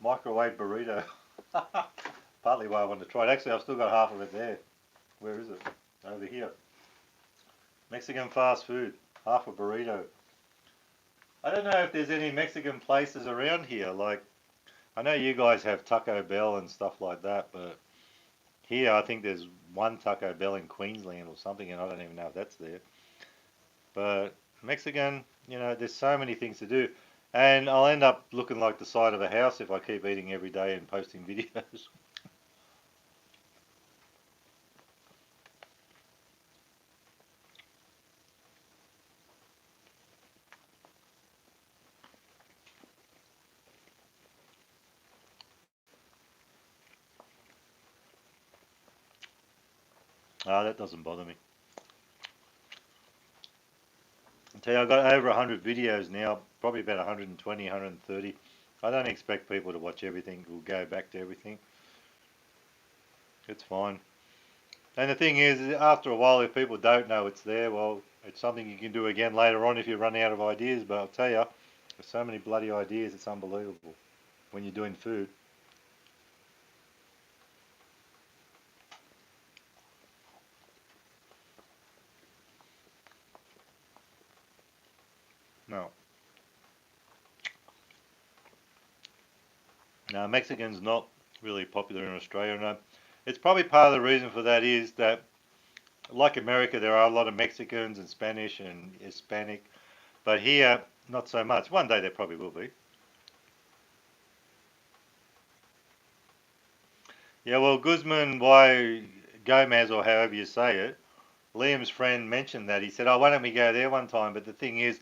Microwave burrito. Partly why I wanted to try it. Actually, I've still got half of it there. Where is it? Over here. Mexican fast food. Half a burrito. I don't know if there's any Mexican places around here. Like, I know you guys have Taco Bell and stuff like that, but here I think there's one Taco Bell in Queensland or something, and I don't even know if that's there. But Mexican, there's so many things to do. And I'll end up looking like the side of a house if I keep eating every day and posting videos. That doesn't bother me. I tell you, I've got over 100 videos now, probably about 120, 130. I don't expect people to watch everything or go back to everything. It's fine. And the thing is, after a while, if people don't know it's there, well, it's something you can do again later on if you run out of ideas. But I'll tell you, there's so many bloody ideas, it's unbelievable when you're doing food. No. Now, Mexican's not really popular in Australia. And it's probably part of the reason for that is that, like America, there are a lot of Mexicans and Spanish and Hispanic. But here, not so much. One day there probably will be. Yeah, well, Guzman Y Gomez, or however you say it, Liam's friend mentioned that. He said, oh, why don't we go there one time? But the thing is,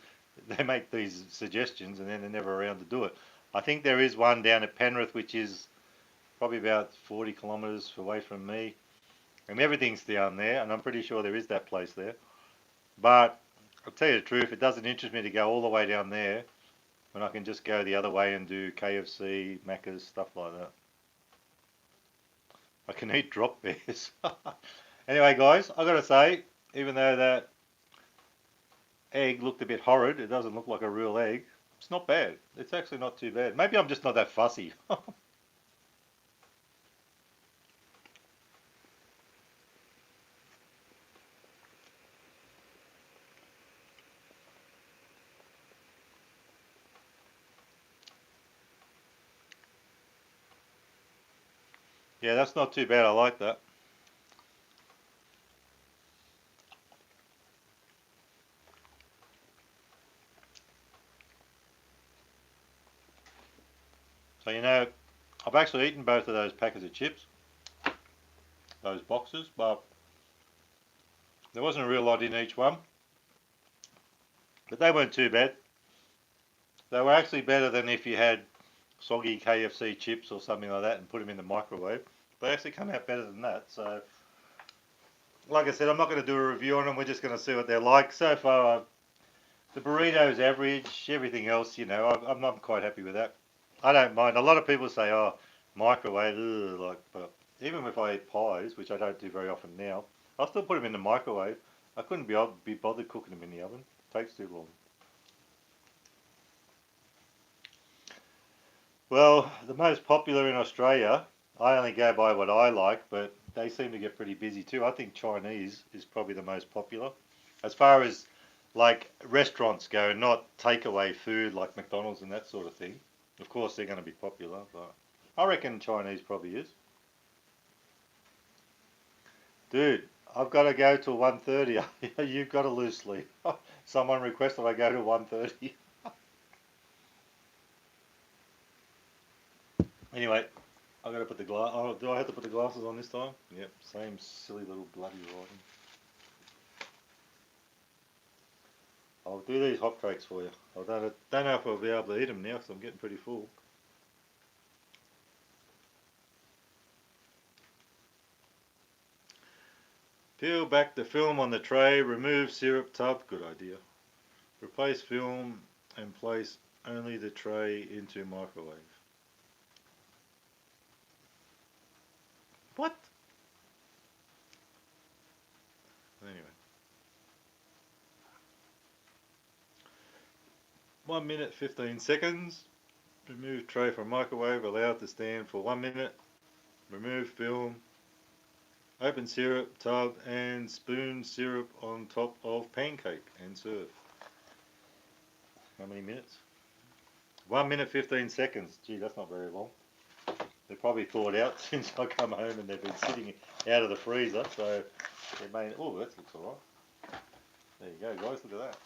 they make these suggestions and then they're never around to do it. I think there is one down at Penrith, which is probably about 40 kilometres away from me. And everything's down there, and I'm pretty sure there is that place there. But I'll tell you the truth, it doesn't interest me to go all the way down there when I can just go the other way and do KFC, Macca's, stuff like that. I can eat drop bears. Anyway, guys, I've got to say, even though that egg looked a bit horrid, it doesn't look like a real egg. It's not bad. It's actually not too bad. Maybe I'm just not that fussy. Yeah, that's not too bad. I like that. So, you know, I've actually eaten both of those packets of chips, those boxes, but there wasn't a real lot in each one. But they weren't too bad. They were actually better than if you had soggy KFC chips or something like that and put them in the microwave. They actually come out better than that. So, like I said, I'm not going to do a review on them. We're just going to see what they're like. So far, the burrito's average. Everything else, you know, I'm quite happy with that. I don't mind. A lot of people say, oh, microwave, ugh, like, but even if I eat pies, which I don't do very often now, I'll still put them in the microwave. I couldn't be bothered cooking them in the oven. It takes too long. Well, the most popular in Australia, I only go by what I like, but they seem to get pretty busy too. I think Chinese is probably the most popular. As far as like restaurants go, not takeaway food like McDonald's and that sort of thing. Of course, they're going to be popular, but I reckon Chinese probably is. Dude, I've got to go till 1:30. You've got to lose sleep. Someone requested I go to 1:30. Anyway, I've got to put the glass. Oh, do I have to put the glasses on this time? Yep, same silly little bloody writing. I'll do these hotcakes for you. I don't know if I'll be able to eat them now because I'm getting pretty full. Peel back the film on the tray, remove syrup tub, good idea. Replace film and place only the tray into microwave. What? Anyway. 1 minute 15 seconds. Remove tray from microwave, allow it to stand for 1 minute. Remove film. Open syrup tub and spoon syrup on top of pancake and serve. How many minutes? 1 minute 15 seconds. Gee, that's not very long. They're probably thawed out since I come home and they've been sitting out of the freezer. So they may. Oh, that looks alright. There you go, guys. Look at that.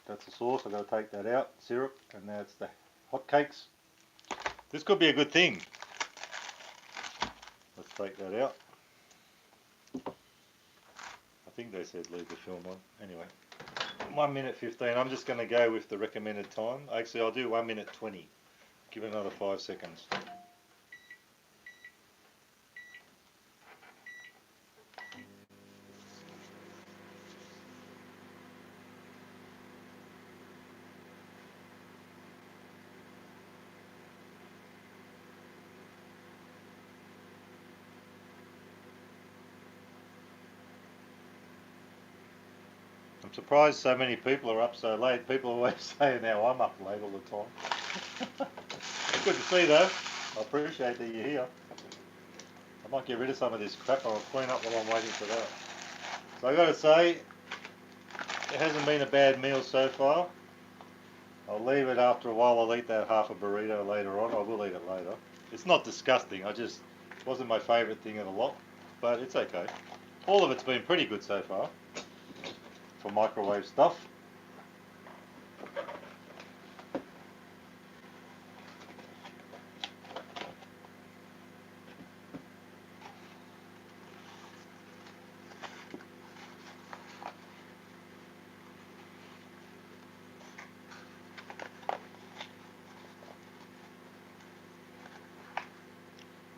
That's the sauce. I've got to take that out. Syrup, and now it's the hotcakes. This could be a good thing. Let's take that out. I think they said leave the film on. Anyway, 1 minute 15. I'm just going to go with the recommended time. Actually, I'll do 1 minute 20. Give it another 5 seconds. I'm surprised so many people are up so late. People always say now I'm up late all the time. It's good to see though. I appreciate that you're here. I might get rid of some of this crap. I'll clean up while I'm waiting for that. So I got to say, it hasn't been a bad meal so far. I'll leave it after a while. I'll eat that half a burrito later on. I will eat it later. It's not disgusting. It wasn't my favourite thing of the lot, but it's okay. All of it's been pretty good so far for microwave stuff.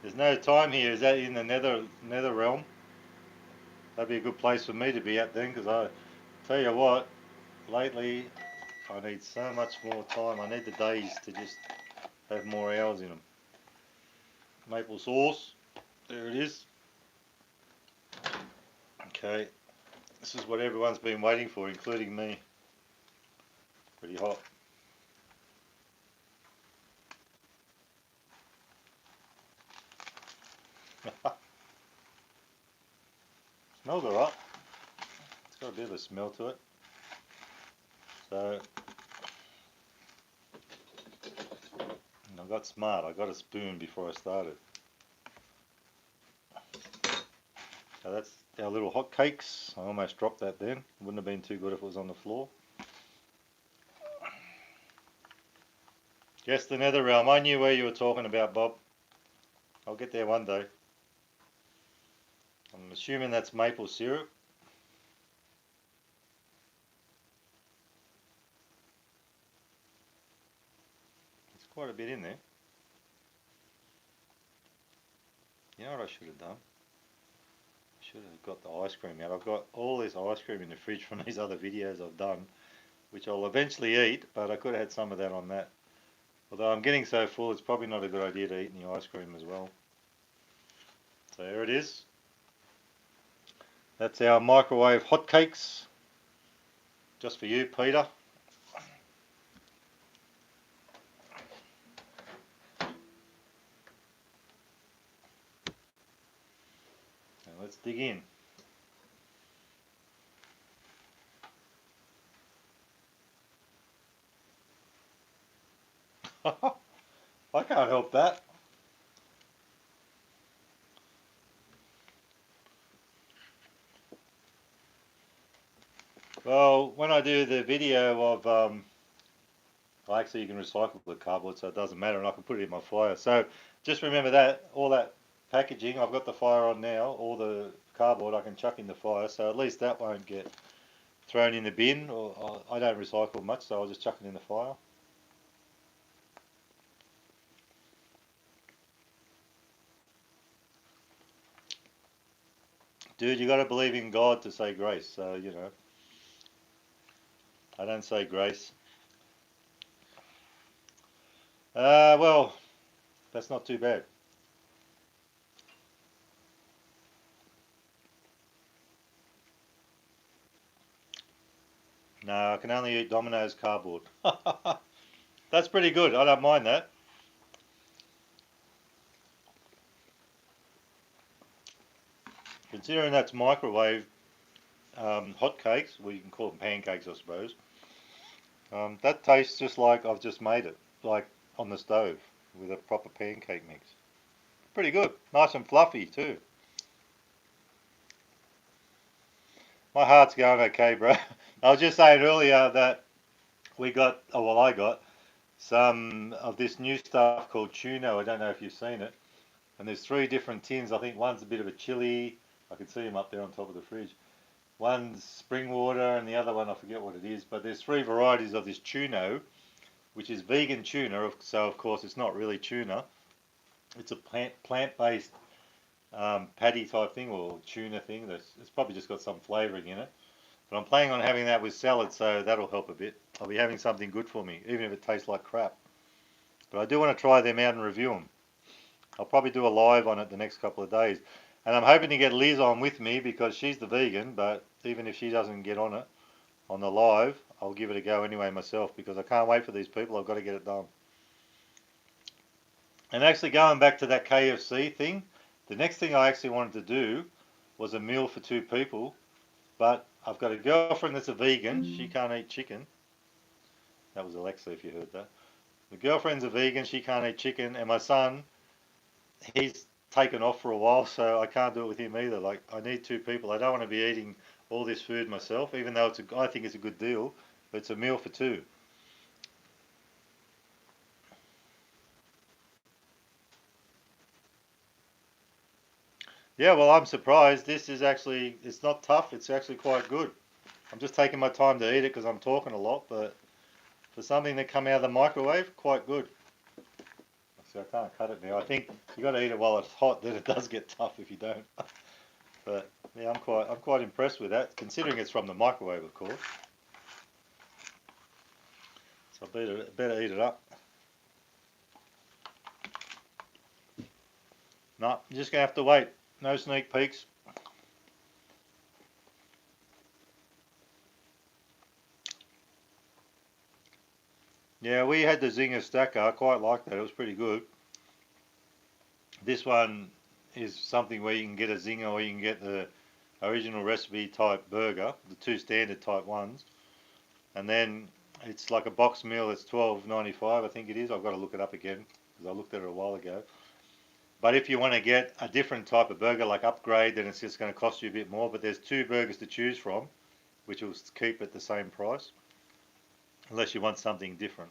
There's no time here. Is that in the nether realm? That'd be a good place for me to be at then, because Tell you what, lately I need so much more time. I need the days to just have more hours in them. Maple sauce, there it is. Okay, this is what everyone's been waiting for, including me. Pretty hot. Smells alright. It's got a bit of a smell to it. So, I got smart. I got a spoon before I started. So that's our little hotcakes. I almost dropped that then. Wouldn't have been too good if it was on the floor. Guess the nether realm. I knew where you were talking about, Bob. I'll get there one day. I'm assuming that's maple syrup. There's quite a bit in there. You know what I should have done? I should have got the ice cream out. I've got all this ice cream in the fridge from these other videos I've done, which I'll eventually eat, but I could have had some of that on that. Although I'm getting so full, it's probably not a good idea to eat any ice cream as well. So there it is. That's our microwave hotcakes. Just for you, Peter. Now let's dig in. I can't help that. Well, when I do the video of, well, actually you can recycle the cardboard so it doesn't matter, and I can put it in my fire. So just remember that, all that packaging, I've got the fire on now, all the cardboard I can chuck in the fire, so at least that won't get thrown in the bin, or I don't recycle much, so I'll just chuck it in the fire. Dude, you got to believe in God to say grace, so, you know, I don't say grace. Well, that's not too bad. No, I can only eat Domino's cardboard. That's pretty good, I don't mind that. Considering that's microwave hotcakes, well you can call them pancakes I suppose, that tastes just like I've just made it, like on the stove with a proper pancake mix. Pretty good, nice and fluffy too. My heart's going okay, bro. I was just saying earlier that we got, oh well I got, some of this new stuff called tuna. I don't know if you've seen it. And there's 3 different tins. I think one's a bit of a chili. I can see them up there on top of the fridge. One's spring water and the other one I forget what it is. But there's 3 varieties of this tuna, which is vegan tuna. So of course it's not really tuna. It's a plant-based patty type thing or tuna thing. It's probably just got some flavouring in it. But I'm planning on having that with salad, so that'll help a bit. I'll be having something good for me, even if it tastes like crap. But I do want to try them out and review them. I'll probably do a live on it the next couple of days. And I'm hoping to get Liz on with me because she's the vegan, but even if she doesn't get on it, on the live, I'll give it a go anyway myself because I can't wait for these people. I've got to get it done. And actually going back to that KFC thing, the next thing I actually wanted to do was a meal for 2 people, but I've got a girlfriend that's a vegan. She can't eat chicken. That was Alexa if you heard that. The girlfriend's a vegan. She can't eat chicken. And my son, he's taken off for a while, so I can't do it with him either. Like, I need 2 people. I don't want to be eating all this food myself, even though I think it's a good deal, but it's a meal for 2. Yeah, well, I'm surprised. This is actually, it's not tough. It's actually quite good. I'm just taking my time to eat it because I'm talking a lot, but for something that come out of the microwave, quite good. See, I can't cut it now. I think you got to eat it while it's hot, then it does get tough if you don't. But yeah, I'm quite impressed with that, considering it's from the microwave, of course. So I better eat it up. No, you're just gonna have to wait. No sneak peeks. Yeah, we had the Zinger Stacker. I quite liked that. It was pretty good. This one is something where you can get a Zinger or you can get the original recipe type burger, the two standard type ones, and then it's like a box meal. It's $12.95, I think it is. I've got to look it up again because I looked at it a while ago. But if you want to get a different type of burger, like upgrade, then it's just going to cost you a bit more. But there's two burgers to choose from, which will keep at the same price, unless you want something different.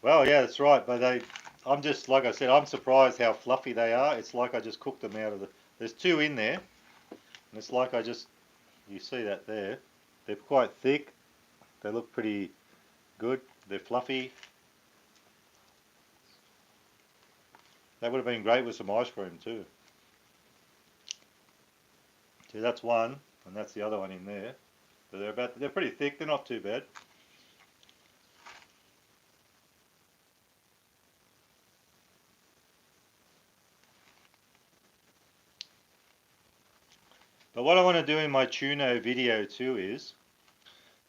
Well, yeah, that's right. But I'm just, like I said, I'm surprised how fluffy they are. It's like I just cooked them out of the. There's two in there, and it's like you see that there. They're quite thick. They look pretty good. They're fluffy. That would have been great with some ice cream too. See, that's one, and that's the other one in there. But they're pretty thick. They're not too bad. But what I want to do in my Tuno video too is,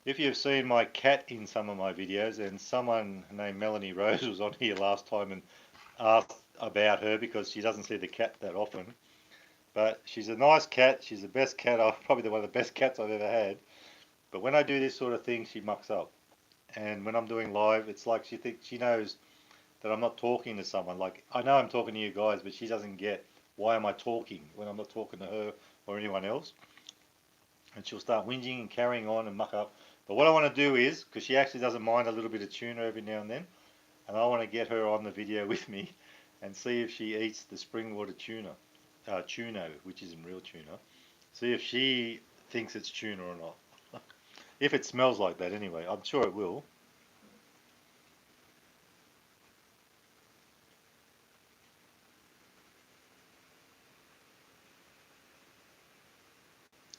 if you've seen my cat in some of my videos, and someone named Melanie Rose was on here last time and asked about her because she doesn't see the cat that often. But she's a nice cat. She's the best cat, probably one of the best cats I've ever had. But when I do this sort of thing, she mucks up. And when I'm doing live, it's like she knows that I'm not talking to someone. Like, I know I'm talking to you guys, but she doesn't get why am I talking when I'm not talking to her or anyone else. And she'll start whinging and carrying on and muck up. But what I want to do is, because she actually doesn't mind a little bit of tuna every now and then, and I want to get her on the video with me and see if she eats the spring water tuna, tuno, which isn't real tuna. See if she thinks it's tuna or not. If it smells like that anyway, I'm sure it will.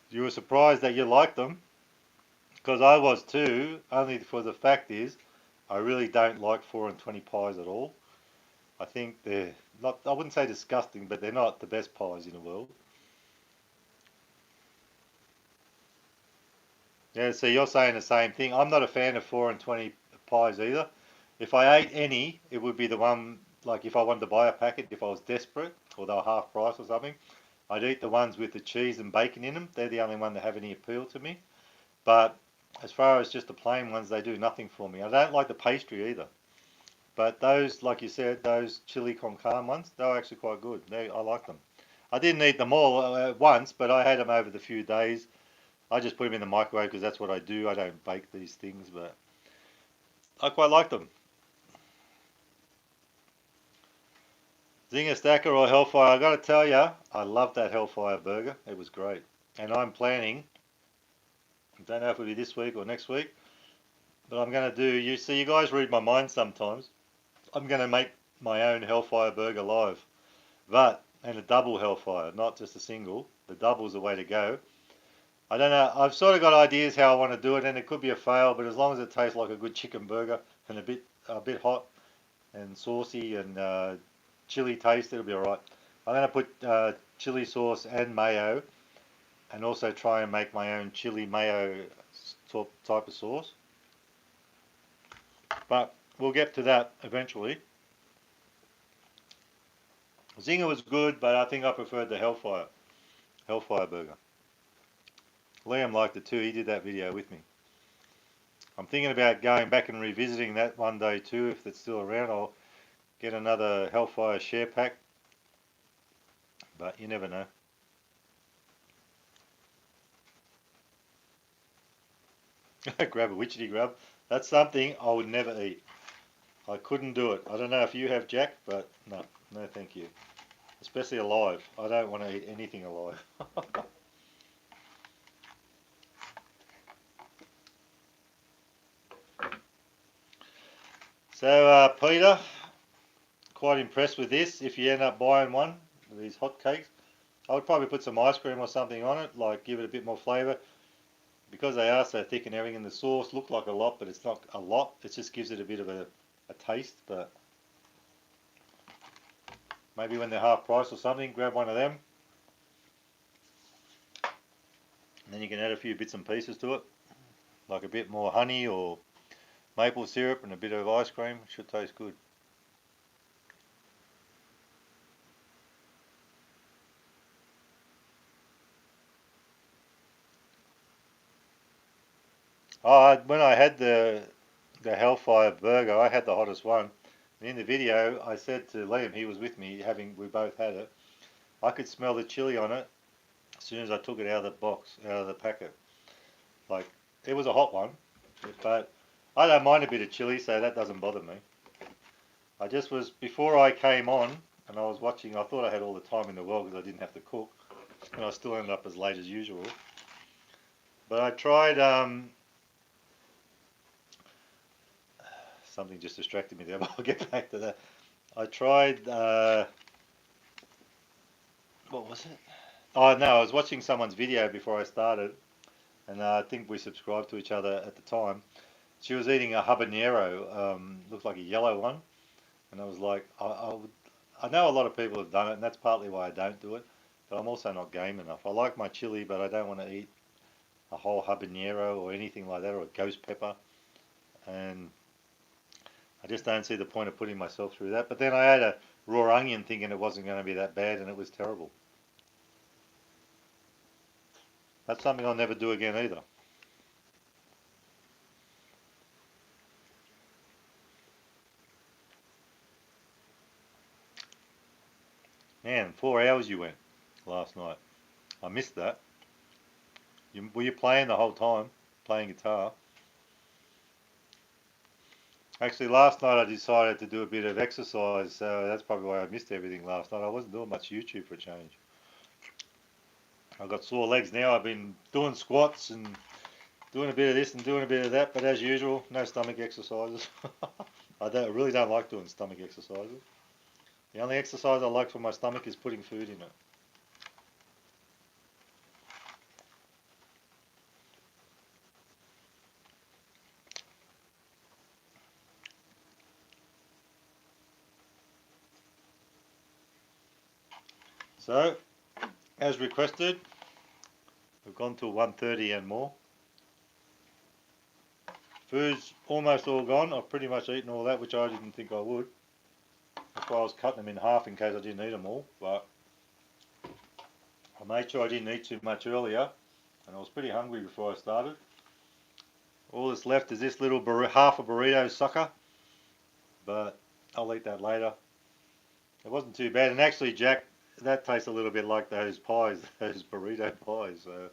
You were surprised that you liked them, because I was too, only for the fact is, I really don't like 4 and 20 pies at all. I think they're not, I wouldn't say disgusting, but they're not the best pies in the world. Yeah, so you're saying the same thing. I'm not a fan of 4 and 20 pies either. If I ate any, it would be the one, like if I wanted to buy a packet, if I was desperate, or they were half price or something, I'd eat the ones with the cheese and bacon in them. They're the only one that have any appeal to me. But as far as just the plain ones, they do nothing for me. I don't like the pastry either. But those, like you said, those chili con carne ones, they were actually quite good. I like them. I didn't eat them all at once, but I had them over the few days. I just put them in the microwave because that's what I do. I don't bake these things, but I quite like them. Zinger Stacker or Hellfire, I got to tell you, I love that Hellfire burger. It was great. And I'm planning, I don't know if it'll be this week or next week, but I'm going to do, you see, you guys read my mind sometimes. I'm going to make my own Hellfire burger live. And a double Hellfire, not just a single. The double's the way to go. I don't know. I've sort of got ideas how I want to do it, and it could be a fail, but as long as it tastes like a good chicken burger and a bit hot and saucy and chili taste, it'll be all right. I'm going to put chili sauce and mayo, and also try and make my own chili mayo type of sauce. But we'll get to that eventually. Zinger was good, but I think I preferred the Hellfire burger. Liam liked it too. He did that video with me. I'm thinking about going back and revisiting that one day too. If it's still around, I'll get another Hellfire share pack. But you never know. Grab a witchetty grub. That's something I would never eat. I couldn't do it. I don't know if you have, Jack, but no thank you. Especially alive. I don't want to eat anything alive. So So Peter, quite impressed with this. If you end up buying one of these hotcakes, I would probably put some ice cream or something on it, like give it a bit more flavour. Because they are so thick and everything, and the sauce look like a lot, but it's not a lot. It just gives it a bit of a taste. But maybe when they're half price or something, grab one of them. And then you can add a few bits and pieces to it, like a bit more honey or maple syrup and a bit of ice cream. It should taste good. When I had the Hellfire burger, I had the hottest one. And in the video, I said to Liam, he was with me, we both had it. I could smell the chili on it as soon as I took it out of the box, out of the packet. Like, it was a hot one, but I don't mind a bit of chili, so that doesn't bother me. I just was, before I came on, and I was watching, I thought I had all the time in the world because I didn't have to cook, and I still ended up as late as usual. But I tried, something just distracted me there, but I'll get back to that. I tried, what was it? Oh no, I was watching someone's video before I started, and I think we subscribed to each other at the time. She was eating a habanero, looked like a yellow one, and I was like, I know a lot of people have done it, and that's partly why I don't do it, but I'm also not game enough. I like my chili, but I don't want to eat a whole habanero or anything like that, or a ghost pepper, and I just don't see the point of putting myself through that. But then I had a raw onion thinking it wasn't going to be that bad, and it was terrible. That's something I'll never do again either. Man, 4 hours you went last night. I missed that. Were you playing the whole time? Playing guitar? Actually, last night I decided to do a bit of exercise, so that's probably why I missed everything last night. I wasn't doing much YouTube for a change. I've got sore legs now. I've been doing squats and doing a bit of this and doing a bit of that, but as usual, no stomach exercises. I really don't like doing stomach exercises. The only exercise I like for my stomach is putting food in it. So, as requested, we've gone to 1:30 and more. Food's almost all gone. I've pretty much eaten all that, which I didn't think I would. That's why I was cutting them in half in case I didn't eat them all. But I made sure I didn't eat too much earlier, and I was pretty hungry before I started. All that's left is this little half a burrito sucker, but I'll eat that later. It wasn't too bad, and actually, Jack, that tastes a little bit like those pies, those burrito pies. So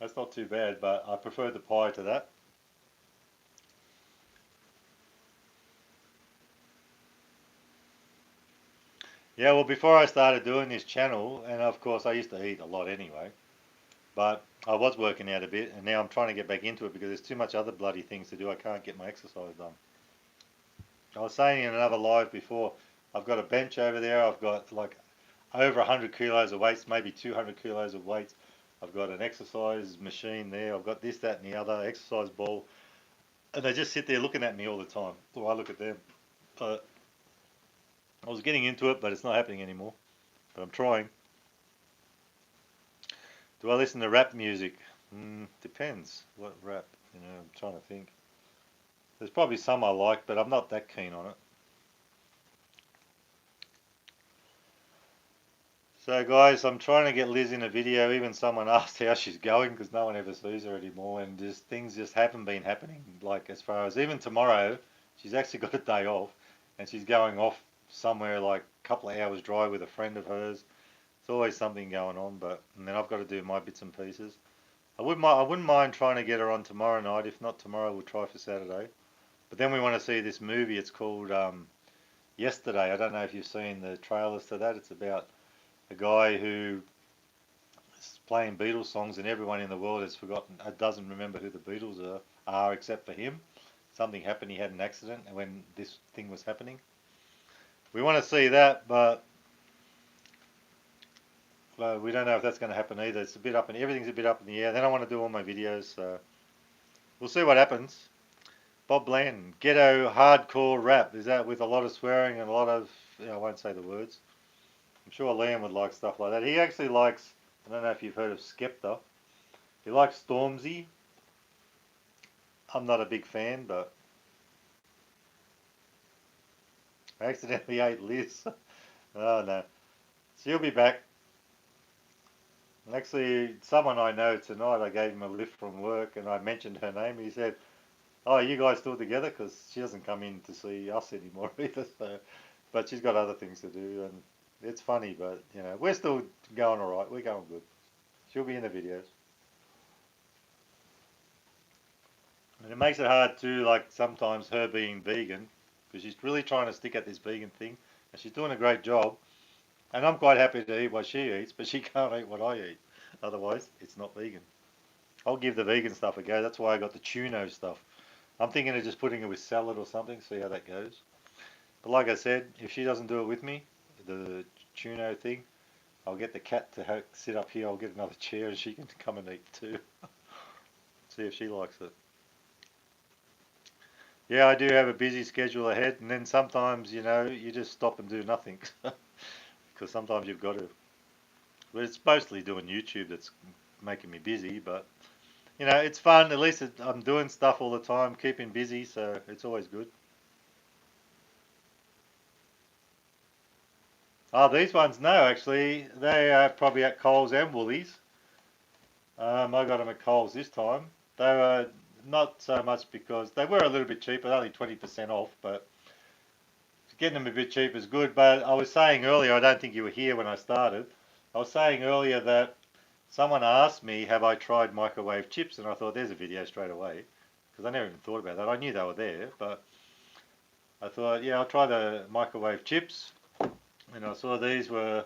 that's not too bad, but I prefer the pie to that. Yeah, well, before I started doing this channel, and of course I used to eat a lot anyway, but I was working out a bit, and now I'm trying to get back into it because there's too much other bloody things to do. I can't get my exercise done. I was saying in another live before, I've got a bench over there. I've got like over 100 kilos of weights, maybe 200 kilos of weights. I've got an exercise machine there. I've got this, that, and the other exercise ball, and they just sit there looking at me all the time, or I look at them. But I was getting into it, but it's not happening anymore. But I'm trying. Do I listen to rap music? Depends. What rap? I'm trying to think. There's probably some I like, but I'm not that keen on it. So guys, I'm trying to get Liz in a video. Even someone asked how she's going because no one ever sees her anymore, and things just haven't been happening. Like as far as even tomorrow, she's actually got a day off, and she's going off somewhere like a couple of hours drive with a friend of hers. It's always something going on, and then I've got to do my bits and pieces. I wouldn't mind trying to get her on tomorrow night. If not tomorrow, we'll try for Saturday. But then we want to see this movie. It's called Yesterday. I don't know if you've seen the trailers to that. It's about a guy who is playing Beatles songs, and everyone in the world has forgotten, doesn't remember who the Beatles are except for him. something happened, he had an accident when this thing was happening. We want to see that, but we don't know if that's going to happen either. It's a bit up in everything's a bit up in the air. Then I want to do all my videos, so we'll see what happens. Bob Bland, ghetto hardcore rap. Is that with a lot of swearing and a lot of, I won't say the words. I'm sure Liam would like stuff like that. He actually likes, I don't know if you've heard of Skepta. He likes Stormzy. I'm not a big fan, but I accidentally ate Liz. Oh no. She'll be back. Actually, someone I know tonight, I gave him a lift from work and I mentioned her name. He said, "Oh, you guys still together?" Because she doesn't come in to see us anymore either. So, but she's got other things to do, and it's funny. But you know, we're still going all right. We're going good. She'll be in the videos, and it makes it hard too. Like sometimes her being vegan, because she's really trying to stick at this vegan thing, and she's doing a great job. And I'm quite happy to eat what she eats, but she can't eat what I eat. Otherwise, it's not vegan. I'll give the vegan stuff a go. That's why I got the tuno stuff. I'm thinking of just putting it with salad or something, see how that goes. But like I said, if she doesn't do it with me, the tuno thing, I'll get the cat to sit up here. I'll get another chair and she can come and eat too. See if she likes it. Yeah, I do have a busy schedule ahead, and then sometimes, you know, you just stop and do nothing. Because sometimes you've got to. But it's mostly doing YouTube that's making me busy, but you know, it's fun. At least I'm doing stuff all the time, keeping busy, so it's always good. Oh, these ones, no, actually, they are probably at Coles and Woolies. I got them at Coles this time. They were not so much because they were a little bit cheaper, only 20% off, but getting them a bit cheap is good. But I was saying earlier, I don't think you were here when I started. I was saying earlier that someone asked me, have I tried microwave chips? And I thought, there's a video straight away. Because I never even thought about that. I knew they were there, but I thought, yeah, I'll try the microwave chips. And I saw these were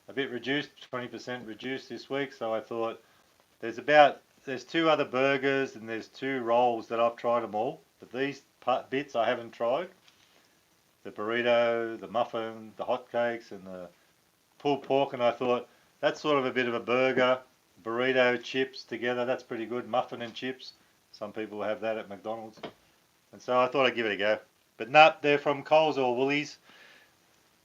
a bit reduced, 20% reduced this week. So I thought, there's two other burgers and there's two rolls that I've tried them all. But these bits I haven't tried. The burrito, the muffin, the hotcakes, and the pulled pork. And I thought, that's sort of a bit of a burger. Burrito, chips together, that's pretty good. Muffin and chips. Some people have that at McDonald's. And so I thought I'd give it a go. But no, they're from Coles or Woolies.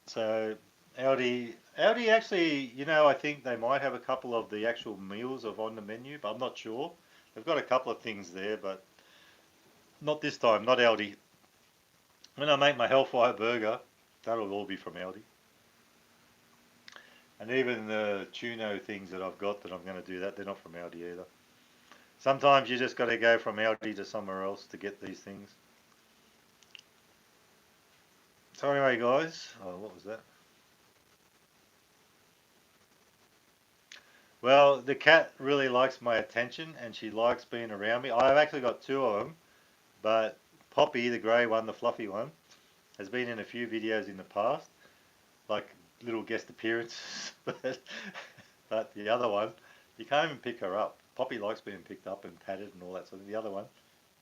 So Aldi actually, you know, I think they might have a couple of the actual meals on the menu, but I'm not sure. They've got a couple of things there, but not this time, not Aldi. When I make my Hellfire burger, that'll all be from Aldi. And even the tuno things that I've got that I'm going to do that, they're not from Aldi either. Sometimes you just got to go from Aldi to somewhere else to get these things. So anyway, guys, oh, what was that? Well, the cat really likes my attention and she likes being around me. I've actually got two of them, but Poppy, the grey one, the fluffy one, has been in a few videos in the past, like little guest appearances. But the other one, you can't even pick her up. Poppy likes being picked up and patted and all that sort of. The other one,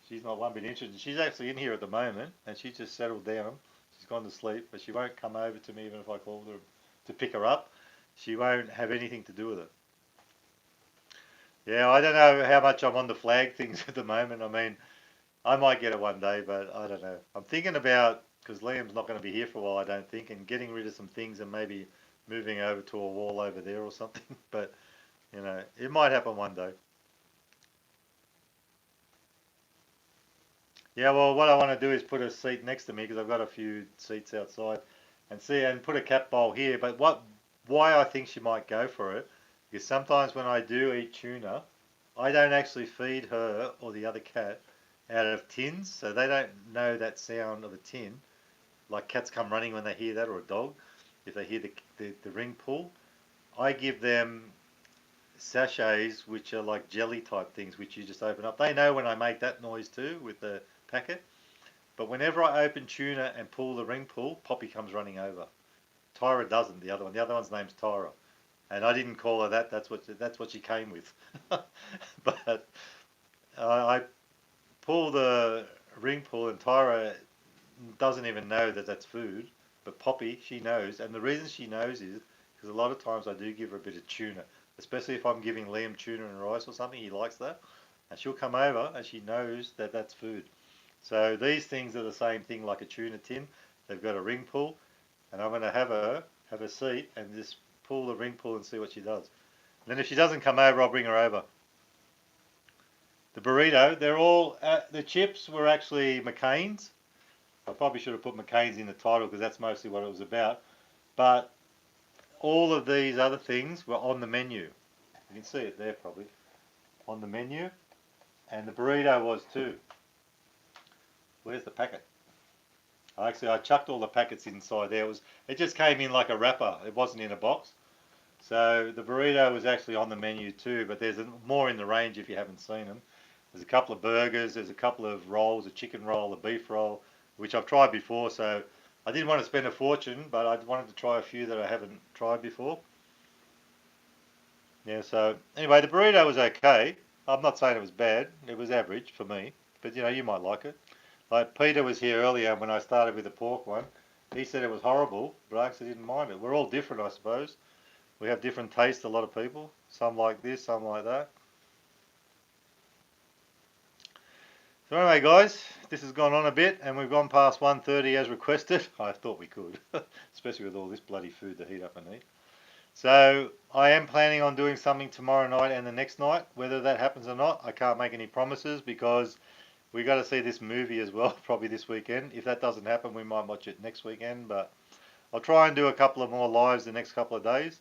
she's not one bit interested. She's actually in here at the moment and she just settled down. She's gone to sleep, but she won't come over to me even if I call her to pick her up. She won't have anything to do with it. Yeah, I don't know how much I'm on the flag things at the moment. I mean, I might get it one day, but I don't know. I'm thinking about, because Liam's not going to be here for a while, I don't think, and getting rid of some things and maybe moving over to a wall over there or something. But, you know, it might happen one day. Yeah, well, what I want to do is put a seat next to me because I've got a few seats outside and put a cat bowl here. But why I think she might go for it is sometimes when I do eat tuna, I don't actually feed her or the other cat out of tins, so they don't know that sound of a tin. Like cats come running when they hear that, or a dog, if they hear the ring pull. I give them sachets which are like jelly type things which you just open up. They know when I make that noise too with the packet. But whenever I open tuna and pull the ring pull, Poppy comes running over. Tyra doesn't, the other one. The other one's name's Tyra. And I didn't call her that, that's what she came with. But I pull the ring pull, and Tyra doesn't even know that that's food. But Poppy, she knows, and the reason she knows is because a lot of times I do give her a bit of tuna, especially if I'm giving Liam tuna and rice or something. He likes that, and she'll come over and she knows that that's food. So these things are the same thing like a tuna tin. They've got a ring pull, and I'm going to have a seat and just pull the ring pull and see what she does. And then if she doesn't come over, I'll bring her over. The burrito, they're all, the chips were actually McCain's. I probably should have put McCain's in the title because that's mostly what it was about. But all of these other things were on the menu. You can see it there probably. On the menu. And the burrito was too. Where's the packet? Actually, I chucked all the packets inside there. It just came in like a wrapper. It wasn't in a box. So the burrito was actually on the menu too, but there's more in the range if you haven't seen them. There's a couple of burgers, there's a couple of rolls, a chicken roll, a beef roll, which I've tried before, so I didn't want to spend a fortune, but I wanted to try a few that I haven't tried before. Yeah, so anyway, the burrito was okay. I'm not saying it was bad. It was average for me, but you know, you might like it. Like Peter was here earlier when I started with the pork one. He said it was horrible, but I actually didn't mind it. We're all different, I suppose. We have different tastes, a lot of people. Some like this, some like that. So anyway, guys, this has gone on a bit, and we've gone past 1:30 as requested. I thought we could, especially with all this bloody food to heat up and eat. So I am planning on doing something tomorrow night and the next night. Whether that happens or not, I can't make any promises because we got to see this movie as well, probably this weekend. If that doesn't happen, we might watch it next weekend. But I'll try and do a couple of more lives the next couple of days.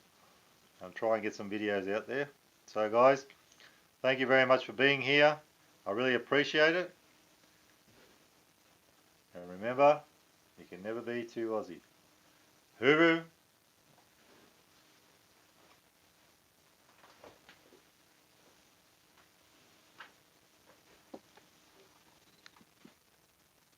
I'll try and get some videos out there. So guys, thank you very much for being here. I really appreciate it. And remember, you can never be too Aussie. Hooroo!